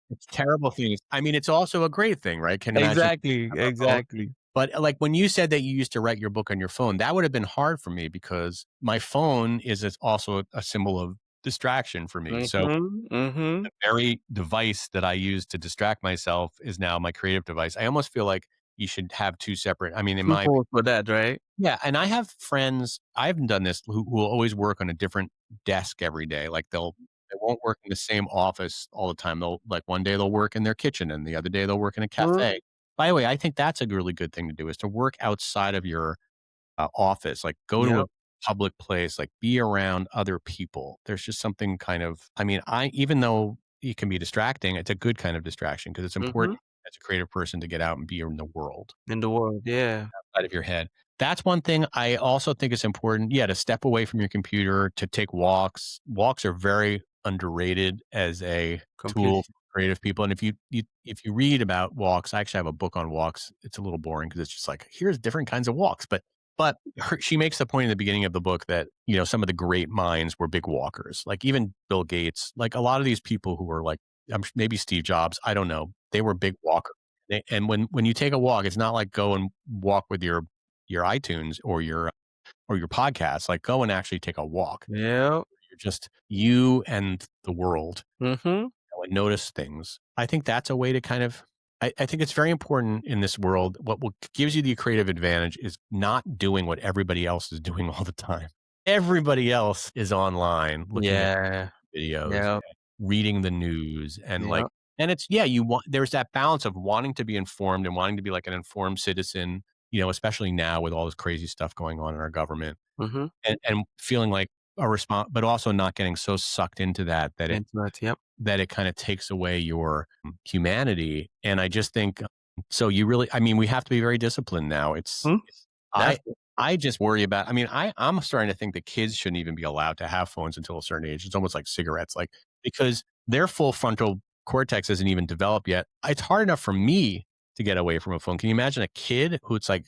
It's terrible things. I mean, it's also a great thing, right? Can you imagine Exactly. have a phone? Exactly. But like when you said that you used to write your book on your phone, that would have been hard for me because my phone is also a symbol of distraction for me. So Mm-hmm. Mm-hmm. the very device that I use to distract myself is now my creative device. I almost feel like you should have two separate. I mean, in Two my phones for that, right? yeah, and I have friends. I haven't done this who will always work on a different desk every day. Like they won't work in the same office all the time. They'll like one day they'll work in their kitchen and the other day they'll work in a Mhm. cafe. By the way, I think that's a really good thing to do is to work outside of your office. Like go to a Yep. public place, like be around other people. There's just something kind of. I mean, I even though it can be distracting, it's a good kind of distraction because it's Mm-hmm. important as a creative person to get out and be in the world In the world. Yeah. outside of your head. That's one thing. I also think it's important, yeah, to step away from your computer, to take walks. Walks are very underrated as a tool Completely. for creative people. And if you read about walks, I actually have a book on walks. It's a little boring because it's just like here's different kinds of walks, but she makes the point in the beginning of the book that some of the great minds were big walkers. Like even Bill Gates, like a lot of these people who were like maybe Steve Jobs, I don't know, they were big walkers. And when you take a walk, it's not like go and walk with your iTunes or your podcast. Like go and actually take a walk. Yep. You're just you and the world Mm-hmm. and notice things. I think that's a way to kind of. I think it's very important in this world. What gives you the creative advantage is not doing what everybody else is doing all the time. Everybody else is online looking at Yeah. videos, Yep. reading the news, and Yep. it's you want there's that balance of wanting to be informed and wanting to be like an informed citizen, especially now with all this crazy stuff going on in our government, Mm-hmm. and feeling like a response, but also not getting so sucked into Into it. Yep. that it kind of takes away your humanity. And I just think so. I mean, we have to be very disciplined now. Hmm? I That's I just worry about. I mean, I'm starting to think that kids shouldn't even be allowed to have phones until a certain age. It's almost like cigarettes, like because their full frontal cortex isn't even developed yet. It's hard enough for me to get away from a phone. Can you imagine a kid who it's like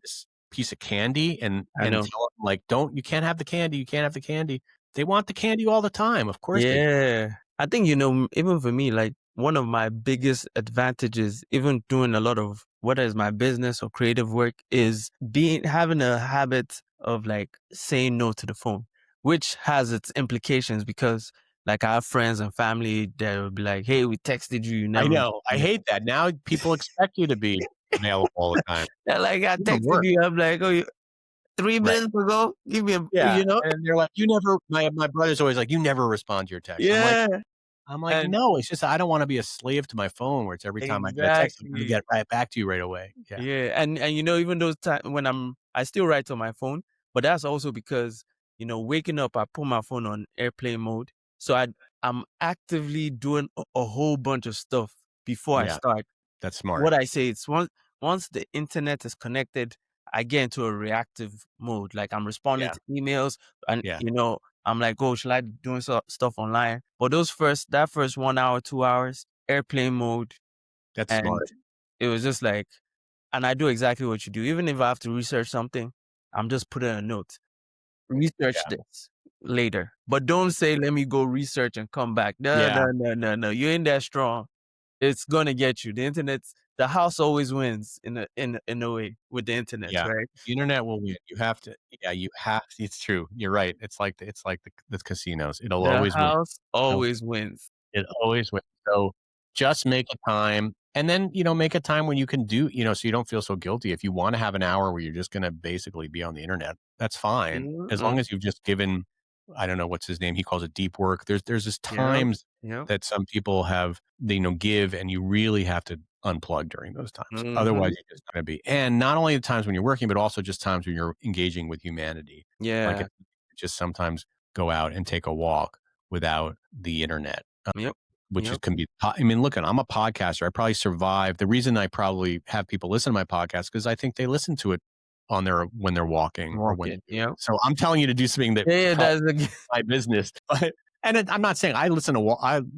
this piece of candy I and know. tell them like, you can't have the candy, you can't have the candy. They want the candy all the time. Of course they do. Yeah. I think, even for me, like one of my biggest advantages, even doing a lot of whether it's my business or creative work, is having a habit of like saying no to the phone, which has its implications because like I have friends and family that will be like, hey, we texted you, you I never know. I responded. hate that. Now people expect you to be available all the time. They're like, I Even texted worse. you. I'm like, oh, three Right. minutes ago, give me a, Yeah. And they're like, you never, my brother's always like, you never respond to your text. yeah. I'm like, And no, it's just, I don't want to be a slave to my phone where it's every time I get a text, I'm going to exactly. get right back to you right away. Yeah. Yeah, and even those times when I still write on my phone, but that's also because waking up, I put my phone on airplane mode, so I'm actively doing a whole bunch of stuff before I Yeah. start. That's smart. What I say, it's once the internet is connected, I get into a reactive mode. Like I'm responding Yeah. to emails, and Yeah. I'm like, oh, should I be doing stuff online? But that first 1 hour, 2 hours, airplane mode, That's and smart. it was just like. And I do exactly what you do. Even if I have to research something, I'm just putting a note. Research Yeah. this later. But don't say, let me go research and come back. No, Yeah. no, no, no, no. You ain't that strong. It's gonna get you. The house always wins in a way with the internet, Yeah. right? The internet will win. You have to, yeah, it's true. You're right. It's like the casinos. It'll The always win. house always wins. It always wins. So just make a time and then, make a time when you can so you don't feel so guilty. If you want to have an hour where you're just going to basically be on the internet, that's fine. As Mm-mm. long as you've just given, I don't know, what's his name? He calls it deep work. There's this Yep. times Yep. that some people have, give, and you really have to unplug during those times. Mm-hmm. Otherwise you're just going to be, and not only the times when you're working, but also just times when you're engaging with humanity. Like Yeah. just sometimes go out and take a walk without the internet. Yep. which is Yep. can be. I mean, look, I'm a podcaster. I probably survive. The reason I probably have people listen to my podcast because I think they listen to it on their when they're walking or when. Walking. Yep. So I'm telling you to do something that Yeah, yeah, probably that's a my business, but I'm not saying I listen to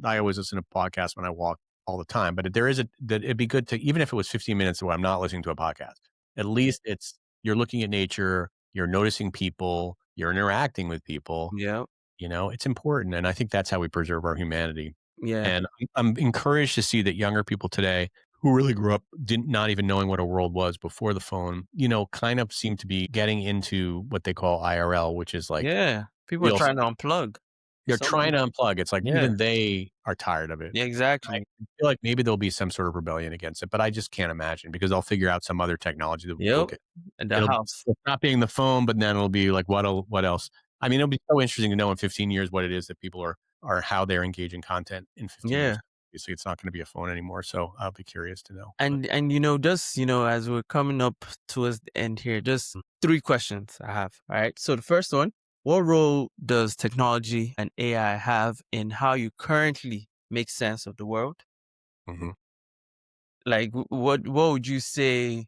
I always listen to podcasts when I walk all the time, but there is that it'd be good to even if it was 15 minutes where I'm not listening to a podcast. At least it's you're looking at nature, you're noticing people, you're interacting with people. Yep. It's important, and I think that's how we preserve our humanity. Yeah. And I'm encouraged to see that younger people today who really grew up didn't not even knowing what a world was before the phone, kind of seem to be getting into what they call IRL, which is like Yeah. People are real trying to stuff. unplug. They're Some trying people. to unplug. It's like Yeah. even they are tired of it. Yeah, I exactly. feel like maybe there'll be some sort of rebellion against it, but I just can't imagine because they'll figure out some other technology that will Yep. get In the it'll house. stop being the phone, but then it'll be like what else? I mean, it'll be so interesting to know in 15 years what it is that people are how they're engaging content in 15 years. Yeah. Obviously, it's not going to be a phone anymore, so I'll be curious to know. But And just, as we're coming up towards the end here, just three questions I have. All right. So the first one, what role does technology and AI have in how you currently make sense of the world? mhm. Like what would you say,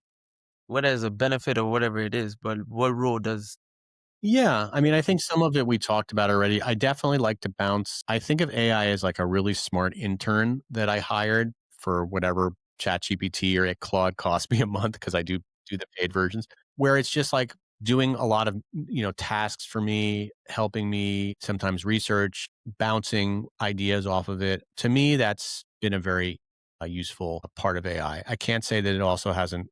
whether it's a benefit or whatever it is, but what role does Yeah, I mean, I think some of it we talked about already. I definitely like to bounce. I think of AI as like a really smart intern that I hired for whatever ChatGPT or Claude cost me a month because I do the paid versions, where it's just like doing a lot of tasks for me, helping me sometimes research, bouncing ideas off of it. To me, that's been a very useful part of AI. I can't say that it also hasn't,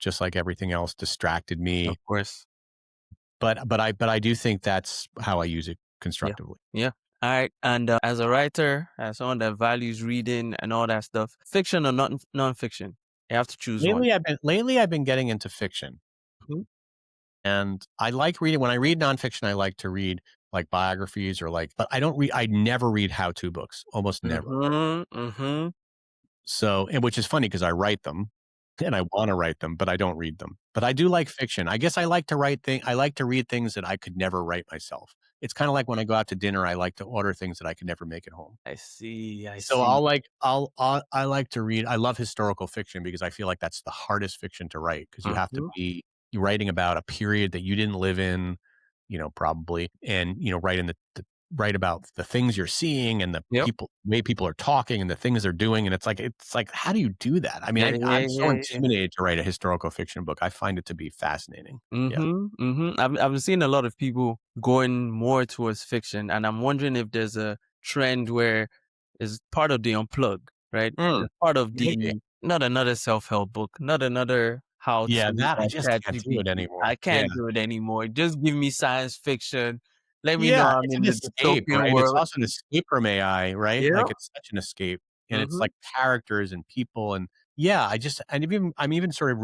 just like everything else, distracted of me, course. but I do think that's how I use it Yeah. constructively. Yeah. All right. And as a writer, as someone that values reading and all that stuff, fiction or non-fiction, you have to choose one. Lately I've been getting into fiction, Mhm. and I like reading. When I read nonfiction, I like to read like biographies or but I never read how-to books, almost never. Mhm. Mhm. So, and which is funny because I write them and I want to write them, but I don't read them. But I do like fiction. I guess I like to read things that I could never write myself. It's kind of like when I go out to dinner, I like to order things that I could never make at home. I see. I So see. I like to read. I love historical fiction because I feel like that's the hardest fiction to write because you have to Mhm. be writing about a period that you didn't live in, probably, and write in write about the things you're seeing and the Yep. way people are talking and the things they're doing, and it's like how do you do that? I mean, Yeah. Yeah. I'm so Yeah. Yeah. intimidated to write a historical fiction book. I find it to be fascinating. Yeah. Mhm. Mhm. I've seen a lot of people going more towards fiction, and I'm wondering if there's a trend where it's part of the unplug, right? Mm, It's part of maybe. the not another self-help book, not another how Yeah, to that I just can't do it ChatGPT. anymore. I Yeah. can't do it anymore. Just give me science fiction. Let me know Yeah, I'm it's in an the escape, dystopian right? It's world. also an escape from AI, right? Yeah. Like, it's such an escape, and it's Mhm. like characters and people, and yeah, I'm even sort of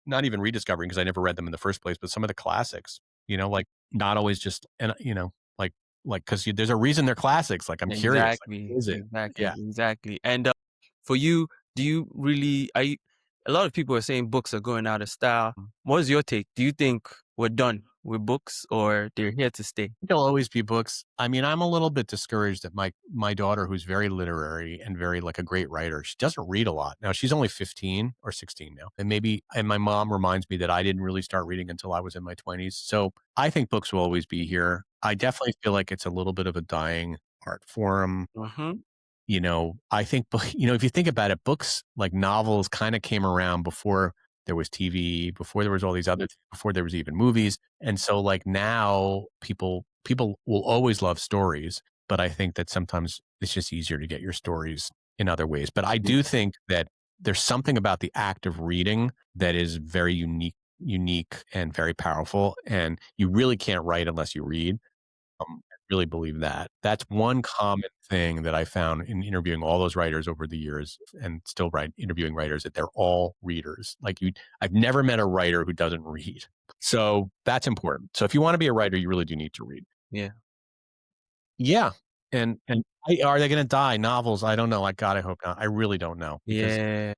not even rediscovering because I never read them in the first place, but some of the classics, like, not always just and, like, 'cause there's a reason they're classics, like, I'm curious, like, Exactly. what is it? Exactly. Yeah. Exactly. And for you, do you really are you a lot of people are saying books are going out of style. What's your take? Do you think we're done with books or they're here to stay? There'll always be books. I mean, I'm a little bit discouraged that my daughter, who's very literary and very like a great writer, she doesn't read a lot. Now she's only 15 or 16 now. And my mom reminds me that I didn't really start reading until I was in my 20s. So I think books will always be here. I definitely feel like it's a little bit of a dying art form. Mhm. I think, if you think about it, books like novels kind of came around before there was TV, before there was all these other, before there was even movies. And so like now people will always love stories, but I think that sometimes it's just easier to get your stories in other ways. But I Yeah. do think that there's something about the act of reading that is very unique and very powerful. And you really can't write unless you read. I really believe that. That's one common thing that I found in interviewing all those writers over the years and still interviewing writers that they're all readers. I've never met a writer who doesn't read. So that's important. So if you want to be a writer, you really do need to read. Yeah. Yeah. And are they going to die? Novels? I don't know. God, I hope not. I really don't know because Yeah.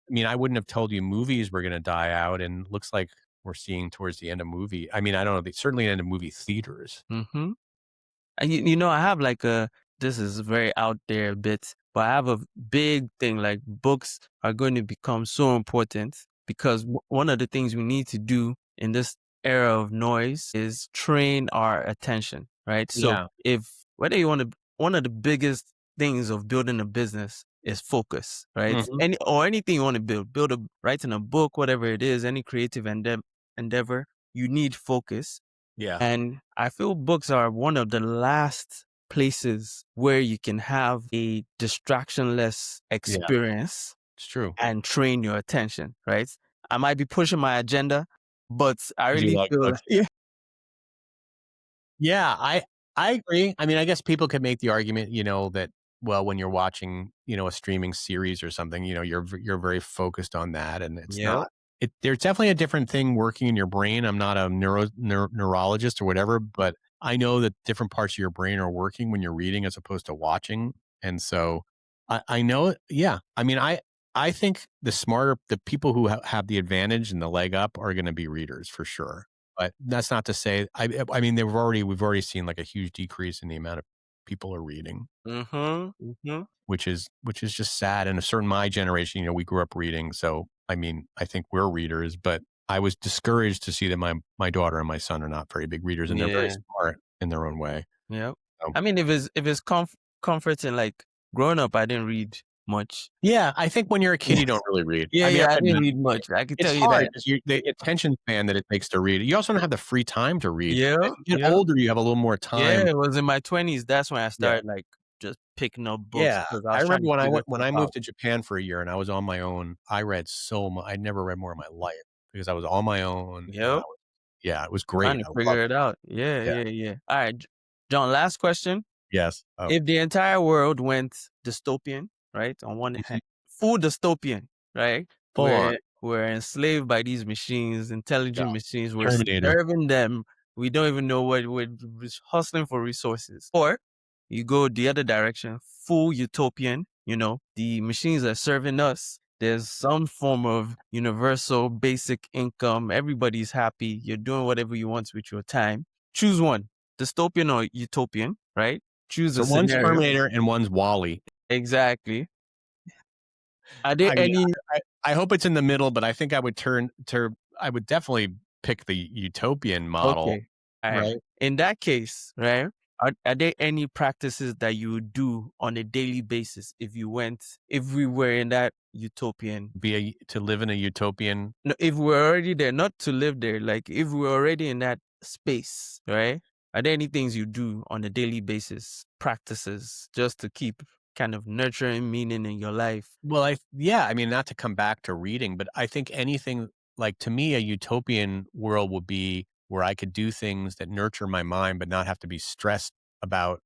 I mean, I wouldn't have told you movies were going to die out, and looks like we're seeing towards the end of movie. I mean, I don't know. Certainly end of movie theaters. Mhm. And I have like a this is very out there bit, But I have a big thing, like books are going to become so important because one of the things we need to do in this era of noise is train our attention, right? So Yeah. if whether you want to, one of the biggest things of building a business is focus, right? Mhm. Anything you want to build writing a book, whatever it is, any creative endeavor, you need focus. Yeah. And I feel books are one of the last places where you can have a distractionless Yeah. experience It's true. and train your attention, right? I might be pushing my agenda, but I 'Cause you really like feel like, books. Yeah, I agree. I mean, I guess people could make the argument, that, well, when you're watching, a streaming series or something, you're very focused on that, and it's yeah, not. There's definitely a different thing working in your brain. I'm not a neurologist or whatever, but I know that different parts of your brain are working when you're reading as opposed to watching, and so I know. Yeah, I mean, I think the people who have the advantage and the leg up are going to be readers for sure. But that's not to say I mean, we've already seen, like, a huge decrease in the amount of people are reading, mm-hmm, mm-hmm. which is just sad. And a certain my generation, we grew up reading, so, I mean, I think we're readers, but I was discouraged to see that my daughter and my son are not very big readers, and they're very Yeah, smart in their own way. yeah. So I mean, if it's comforting, like growing up, I didn't read much. yeah, I think when you're a kid, you don't really read. Yeah, I mean, yeah, I've I been didn't read much. I can it's tell you hard that. because the attention span that it takes to read. You also don't have the free time to read. As Yeah, you get yeah. older, you have a little more Yeah, time. it was in my 20s. That's when I Yeah. started like just picking up books Yeah, because I I was trying remember to figure when stuff I out. moved to Japan for a year and I was on my own, I read so much. I'd never read more in my life because I was on my own and Yep, yeah, it was trying great. to I figure loved it out. Yeah, it. Yeah. yeah, yeah. All right, John. Last question: Yes. Oh. if the entire world went dystopian, right? On one Mhm. hand, full dystopian, right? Full on. We're enslaved by these machines, Yeah. intelligent machines. We're Terminator. serving them. We don't even know what we're just hustling for resources. Or you go the other direction, full utopian. The machines are serving us. There's some form of universal basic income. Everybody's happy. You're doing whatever you want with your time. Choose one, dystopian or utopian, right? Choose a So one's scenario. Terminator and one's Wall-E. Exactly. Are there I mean, any I hope it's in the middle, but I think I would definitely pick the utopian model, okay. All right. right? In that case, right? Are there any practices that you would do on a daily basis if we were in that utopian? To live in a utopian. No, if we're already there, not to live there, like if we're already in that space, right? Are there any things you do on a daily basis, practices, just to keep kind of nurturing meaning in your life? Well, yeah, I mean, not to come back to reading, but I think anything like to me, a utopian world would be where I could do things that nurture my mind, but not have to be stressed about,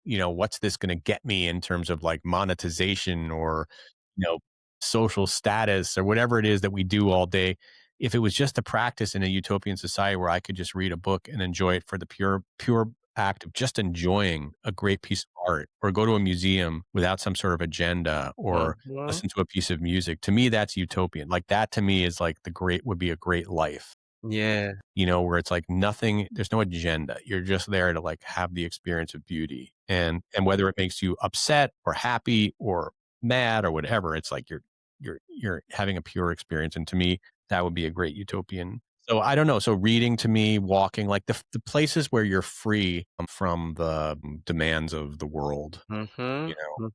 what's this going to get me in terms of like monetization or, you know, social status or whatever it is that we do all day. If it was just a practice in a utopian society where I could just read a book and enjoy it for the pure act of just enjoying a great piece of art or go to a museum without some sort of agenda or Mhm. listen to a piece of music. To me, that's utopian. Like that to me is like would be a great life, Yeah. where it's like nothing, there's no agenda. You're just there to like have the experience of beauty. And whether it makes you upset or happy or mad or whatever, it's like you're having a pure experience. And to me, that would be a great utopian. So I don't know. So reading to me, walking, like the places where you're free from the demands of the world, Mhm. Mhm.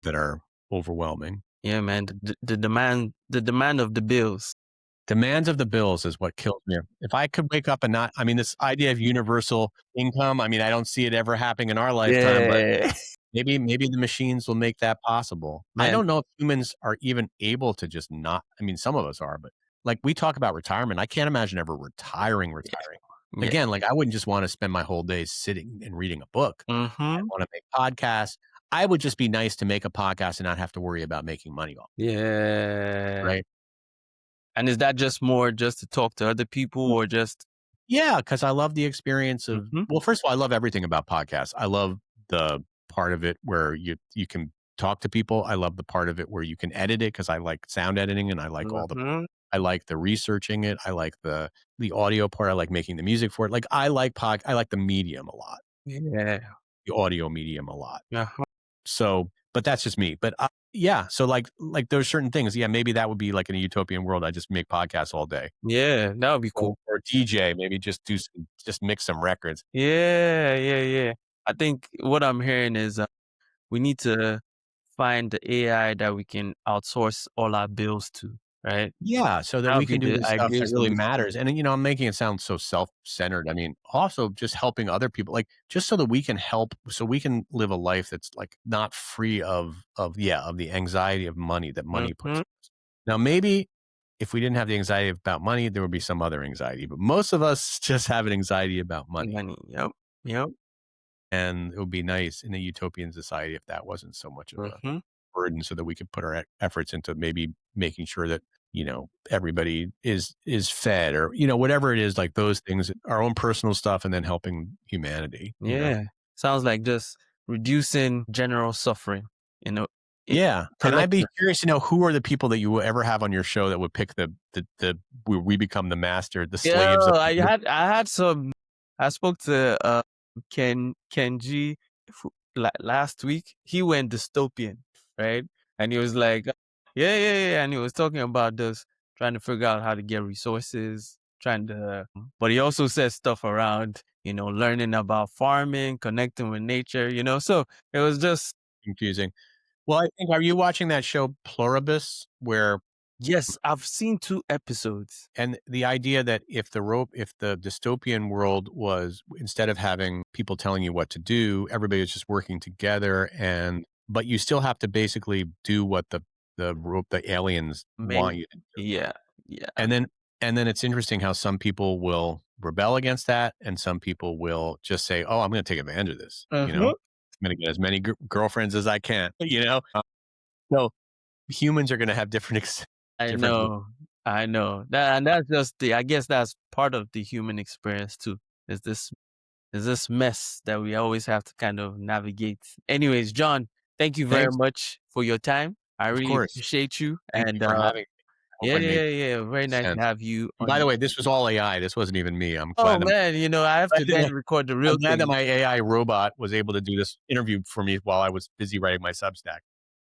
that are overwhelming. Yeah, man. The demand of the bills. Demands of the bills is what kills me. If I could wake up and not, I mean, this idea of universal income, I mean, I don't see it ever happening in our lifetime, but Yeah. maybe the machines will make that possible. I Man. don't know if humans are even able to just not, I mean, some of us are, but like we talk about retirement, I can't imagine ever retiring. Yeah. Again, like I wouldn't just want to spend my whole day sitting and reading a book. I Mhm. want to make podcasts. I would just be nice to make a podcast and not have to worry about making money off, Yeah. right? And is that just more just to talk to other people or just Yeah, because I love the experience of, Mhm. well, first of all, I love everything about podcasts. I love the part of it where you can talk to people. I love the part of it where you can edit it because I like sound editing and Mhm. I like the researching it. I like the audio part. I like making the music for it. Like I like the medium a lot, Yeah. the audio medium a lot. Uh-huh. So, but that's just me. But yeah, so like there's certain things. Yeah, maybe that would be like in a utopian world. I just make podcasts all day, Yeah, that would be cool. or DJ. Maybe just just mix some records. Yeah, yeah, yeah. I think what I'm hearing is we need to find the AI that we can outsource all our bills to, right? Yeah, so that That we would be can do the the stuff ideal that really solution. matters. And, I'm making it sound so self-centered. I mean, also just helping other people, like just so that we can help, so we can live a life that's like not free of the anxiety of money that money puts. Mhm. Now, maybe if we didn't have the anxiety about money, there would be some other anxiety, but most of us just have an anxiety about money. Money. Yep. Yep. And it would be nice in a utopian society if that wasn't so much of a Mhm. burden, so that we could put our efforts into maybe making sure that, everybody is fed, or, whatever it is, like those things, our own personal stuff, and then helping humanity. Yeah. Sounds like just reducing general suffering, you know, it Yeah. And I'd be collective. curious to know who are the people that you will ever have on your show that would pick the where we become the master, the Yeah, slaves of I had some. I spoke to Kenji last week. He went dystopian, right? And he was like, yeah, yeah, yeah. And he was talking about this, trying to figure out how to get resources, but he also said stuff around, learning about farming, connecting with nature, So it was just, confusing. Well, I think, are you watching that show Pluribus, where yes, I've seen 2 episodes. and the idea that if the dystopian world was, instead of having people telling you what to do, everybody was just working together, but you still have to basically do what the aliens want Many, you to do. yeah, yeah. And then it's interesting how some people will rebel against that, and some people will just say, "Oh, I'm going to take advantage of this." Mhm. I'm going to get as many girlfriends as I can. So humans are going to have I different. know, I know. And that's just I guess that's part of the human experience too. Is this mess that we always have to kind of navigate. Anyways, John, thank you very Thanks. much for your time. I Of really course. appreciate you. Thank you And for having me. I hope yeah, I made yeah, yeah. Very nice to sense. have you And on by the the way, this was all AI. This wasn't even me. I'm Oh glad that man, I have to then record the I'm real glad that thing. my AI robot was able to do this interview for me while I was busy writing my Substack.